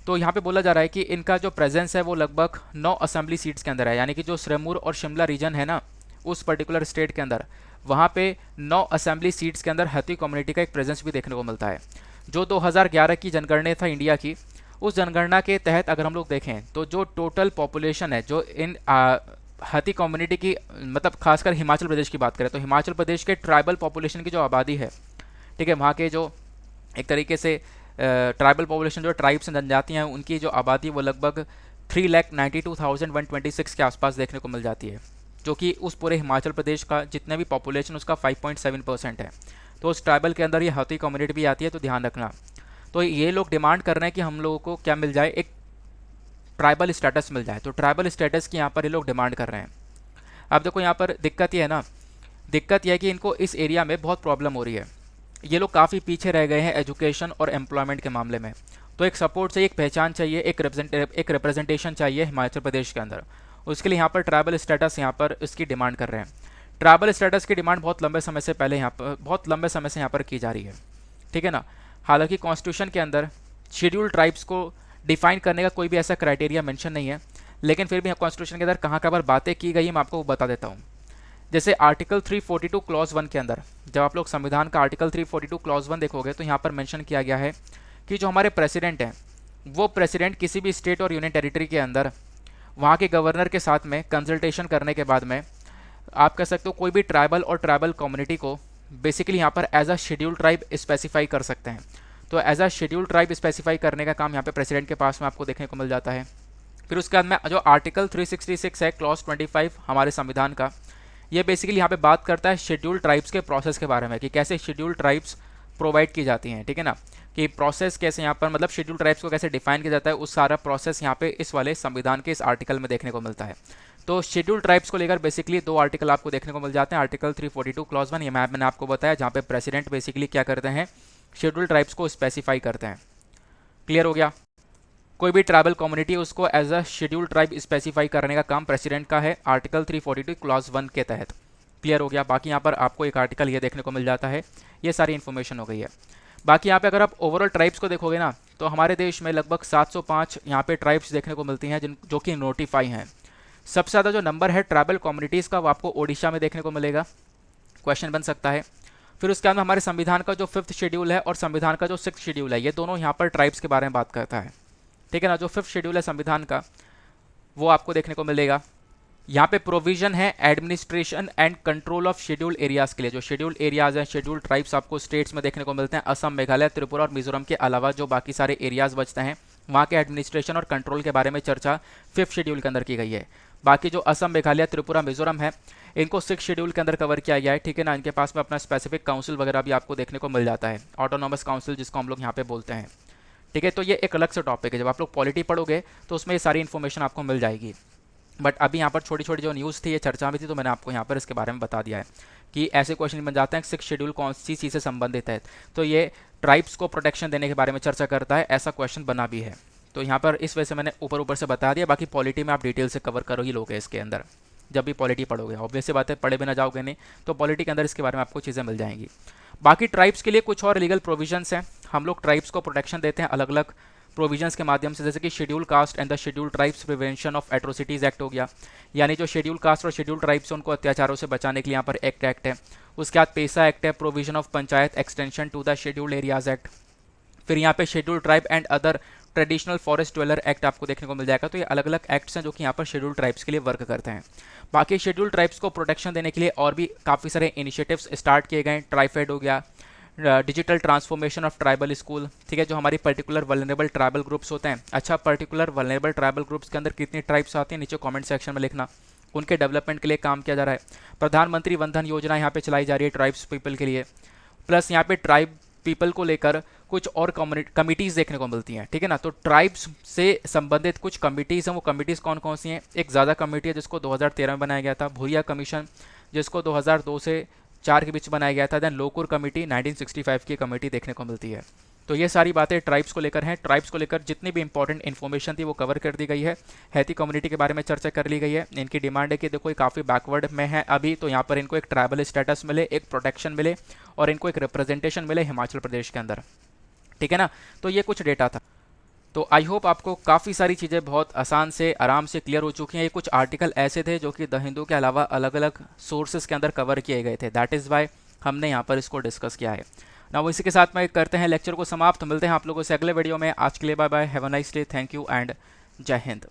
तो यहाँ पे बोला जा रहा है कि इनका जो प्रेजेंस है वो लगभग 9 असेंबली सीट्स के अंदर है। यानी कि जो सिरमौर और शिमला रीजन है ना, उस पर्टिकुलर स्टेट के अंदर, वहाँ पे 9 असेंबली सीट्स के अंदर हाथी कम्युनिटी का एक प्रेजेंस भी देखने को मिलता है। जो 2011 की जनगणना था इंडिया की, उस जनगणना के तहत अगर हम लोग देखें तो जो टोटल पॉपुलेशन है जो इन हाथी कम्युनिटी की, मतलब खासकर हिमाचल प्रदेश की बात करें तो हिमाचल प्रदेश के ट्राइबल पॉपुलेशन की जो आबादी है, ठीक है, वहाँ के जो एक तरीके से ट्राइबल पॉपुलेशन जो ट्राइब्स जनजातियाँ हैं, उनकी जो आबादी वो लगभग 3,92,126 के आसपास देखने को मिल जाती है, जो कि उस पूरे हिमाचल प्रदेश का जितने भी पॉपुलेशन उसका 5.7% है। तो उस ट्राइबल के अंदर ये हाथी कम्युनिटी भी आती है, तो ध्यान रखना। तो ये लोग डिमांड कर रहे हैं कि हम लोगों को क्या मिल जाए, एक ट्राइबल स्टेटस मिल जाए। तो ट्राइबल स्टेटस की यहाँ पर ये लोग डिमांड कर रहे हैं। अब देखो यहाँ पर दिक्कत ये है ना, दिक्कत यह है कि इनको इस एरिया में बहुत प्रॉब्लम हो रही है। ये लोग काफ़ी पीछे रह गए हैं एजुकेशन और एम्प्लॉयमेंट के मामले में। तो एक सपोर्ट चाहिए, एक पहचान चाहिए, एक रिप्रेजेंटेशन चाहिए हिमाचल प्रदेश के अंदर। उसके लिए यहाँ पर ट्राइबल स्टेटस यहाँ पर इसकी डिमांड कर रहे हैं। ट्राइबल स्टेटस की डिमांड बहुत लंबे समय से पहले यहाँ पर यहाँ पर की जा रही है, ठीक है ना। हालांकि कॉन्स्टिट्यूशन के अंदर शेड्यूल ट्राइब्स को डिफाइन करने का कोई भी ऐसा क्राइटेरिया मेंशन नहीं है, लेकिन फिर भी कॉन्स्टिट्यूशन के अंदर कहाँ कहाँ पर बातें की गई है मैं आपको वो बता देता हूँ। जैसे आर्टिकल 342 क्लॉज 1 के अंदर, जब आप लोग संविधान का आर्टिकल 342 क्लॉज 1 देखोगे तो यहाँ पर मेंशन किया गया है कि जो हमारे प्रेसिडेंट हैं वो प्रेसिडेंट किसी भी स्टेट और यूनियन टेरिटरी के अंदर वहाँ के गवर्नर के साथ में कंसल्टेशन करने के बाद में आप कह सकते हो कोई भी ट्राइबल और ट्राइबल कम्युनिटी को बेसिकली यहाँ पर as a schedule tribe specify कर सकते हैं। तो as a schedule tribe specify करने का काम यहाँ पे प्रेसिडेंट के पास में आपको देखने को मिल जाता है। फिर उसके बाद में जो आर्टिकल 366 है क्लॉज 25 हमारे संविधान का, ये बेसिकली यहाँ पे बात करता है शेड्यूल ट्राइब्स के प्रोसेस के बारे में कि कैसे शेड्यूल ट्राइब्स प्रोवाइड की जाती हैं, ठीक है ना, कि प्रोसेस कैसे यहाँ पर मतलब शेड्यूल ट्राइब्स को कैसे डिफाइन किया जाता है, उस सारा प्रोसेस यहाँ पे इस वाले संविधान के इस आर्टिकल में देखने को मिलता है। तो शेड्यूल ट्राइब्स को लेकर बेसिकली 2 आर्टिकल आपको देखने को मिल जाते हैं। आर्टिकल 342 क्लॉज 1 ये मैंने आपको बताया, जहाँ पे प्रेसिडेंट बेसिकली क्या करते हैं, शेड्यूल ट्राइब्स को स्पेसिफाई करते हैं। क्लियर हो गया। कोई भी ट्राइबल कम्युनिटी उसको as a schedule tribe specify करने का काम प्रेसिडेंट का है आर्टिकल 342 क्लॉज 1 के तहत। क्लियर हो गया। बाकी यहाँ पर आपको एक आर्टिकल ये देखने को मिल जाता है। ये सारी इन्फॉर्मेशन हो गई है। बाकी यहाँ पे अगर आप ओवरऑल ट्राइब्स को देखोगे ना, तो हमारे देश में लगभग 705 यहाँ पे ट्राइब्स देखने को मिलती हैं जो कि नोटिफाई हैं। सबसे ज़्यादा जो नंबर है ट्राइबल कम्युनिटीज़ का वो आपको ओडिशा में देखने को मिलेगा। क्वेश्चन बन सकता है। फिर उसके बाद हमारे संविधान का जो 5th शेड्यूल है और संविधान का जो 6th शेड्यूल है, ये दोनों यहाँ पर ट्राइब्स के बारे में बात करता है, ठीक है ना। जो 5th शेड्यूल है संविधान का वो आपको देखने को मिलेगा। यहाँ पे प्रोविजन है administration and control of schedule areas के लिए। जो शेड्यूल एरियाज़ हैं, शेड्यूल ट्राइब्स आपको स्टेट्स में देखने को मिलते हैं, असम, मेघालय, त्रिपुरा और मिजोरम के अलावा जो बाकी सारे एरियाज़ बचते हैं वहाँ के एडमिनिस्ट्रेशन और कंट्रोल के बारे में चर्चा 5th शेड्यूल के अंदर की गई है। बाकी जो असम, मेघालय, त्रिपुरा, मिजोरम है, इनको 6th शेड्यूल के अंदर कवर किया गया है, ठीक है ना। इनके पास में अपना स्पेसिफिक काउंसिल वगैरह भी आपको देखने को मिल जाता है, ऑटोनॉमस काउंसिल जिसको हम लोग यहाँ पे बोलते हैं, ठीक है। तो ये एक अलग से टॉपिक है, जब आप लोग पॉलिटी पढ़ोगे तो उसमें ये सारी इन्फॉर्मेशन आपको मिल जाएगी। बट अभी यहाँ पर छोटी छोटी जो न्यूज़ थी, ये चर्चा में थी, तो मैंने आपको यहाँ पर इसके बारे में बता दिया है कि ऐसे क्वेश्चन बन जाते हैं 6th शेड्यूल कौन सी चीज़ से संबंधित है। तो ये ट्राइब्स को प्रोटेक्शन देने के बारे में चर्चा करता है, ऐसा क्वेश्चन बना भी है। तो यहाँ पर इस वजह से मैंने ऊपर से बता दिया। बाकी पॉलिटी में आप डिटेल से कवर करो ही लोगे इसके अंदर, जब भी पॉलिटी पढ़ोगे। ऑब्वियस सी बात है, पढ़े बिना जाओगे नहीं, तो पॉलिटी के अंदर इसके बारे में आपको चीज़ें मिल जाएंगी। बाकी ट्राइब्स के लिए कुछ और लीगल प्रोविजंस हैं। हम लोग ट्राइब्स को प्रोटेक्शन देते हैं अलग अलग प्रोविजंस के माध्यम से, जैसे कि schedule caste and the schedule tribes prevention of atrocities act हो गया, यानी जो शेड्यूल कास्ट और शेड्यूल ट्राइब्स उनको अत्याचारों से बचाने के लिए यहाँ पर एक्ट है। उसके बाद पेसा एक्ट है, provision of panchayat extension to the schedule areas act. फिर यहाँ पे schedule tribe and other traditional forest dweller act आपको देखने को मिल जाएगा। तो ये अलग अलग एक्ट्स हैं जो कि यहाँ पर शेड्यूल ट्राइब्स के लिए वर्क करते हैं। बाकी शेड्यूल ट्राइब्स को प्रोटेक्शन देने के लिए और भी काफ़ी सारे इनिशिएटिव्स स्टार्ट किए गए। ट्राइफेड हो गया, digital transformation of tribal school, ठीक है, जो हमारी पर्टिकुलर वल्नरेबल ट्राइबल ग्रुप्स होते हैं। अच्छा, पर्टिकुलर वल्नरेबल ट्राइबल ग्रुप्स के अंदर कितनी ट्राइब्स आती हैं नीचे कमेंट सेक्शन में लिखना। उनके डेवलपमेंट के लिए काम किया जा रहा है। प्रधानमंत्री वन धन योजना यहाँ पे चलाई जा रही है ट्राइब्स पीपल के लिए। प्लस यहाँ पे ट्राइब पीपल को लेकर कुछ और कमिटीज़ देखने को मिलती हैं, ठीक है ना। तो ट्राइब्स से संबंधित कुछ कमिटीज़ हैं। वो कमिटीज़ कौन कौन सी हैं? एक ज़्यादा कमेटी है जिसको 2013 में बनाया गया था, भूरिया कमीशन जिसको 2002 से 4 के बीच बनाया गया था। देन लोकुर कमेटी 1965 की कमेटी देखने को मिलती है। तो ये सारी बातें ट्राइब्स को लेकर हैं। ट्राइब्स को लेकर जितनी भी इंपॉर्टेंट इन्फॉर्मेशन थी वो कवर कर दी गई है। हैती कम्युनिटी के बारे में चर्चा कर ली गई है। इनकी डिमांड है कि देखो ये काफ़ी बैकवर्ड में है अभी, तो यहाँ पर इनको एक ट्राइबल स्टेटस मिले, एक प्रोटेक्शन मिले और इनको एक रिप्रेजेंटेशन मिले हिमाचल प्रदेश के अंदर, ठीक है ना। तो ये कुछ डेटा था। तो आई होप आपको काफ़ी सारी चीज़ें बहुत आसान से आराम से क्लियर हो चुकी हैं। ये कुछ आर्टिकल ऐसे थे जो कि द हिंदू के अलावा अलग अलग सोर्सेज के अंदर कवर किए गए थे। दैट इज़ वाई हमने यहाँ पर इसको डिस्कस किया है ना। वो इसी के साथ में करते हैं लेक्चर को समाप्त। मिलते हैं आप लोगों से अगले वीडियो में। आज के लिए bye bye, have a nice day, thank you and Jai Hind.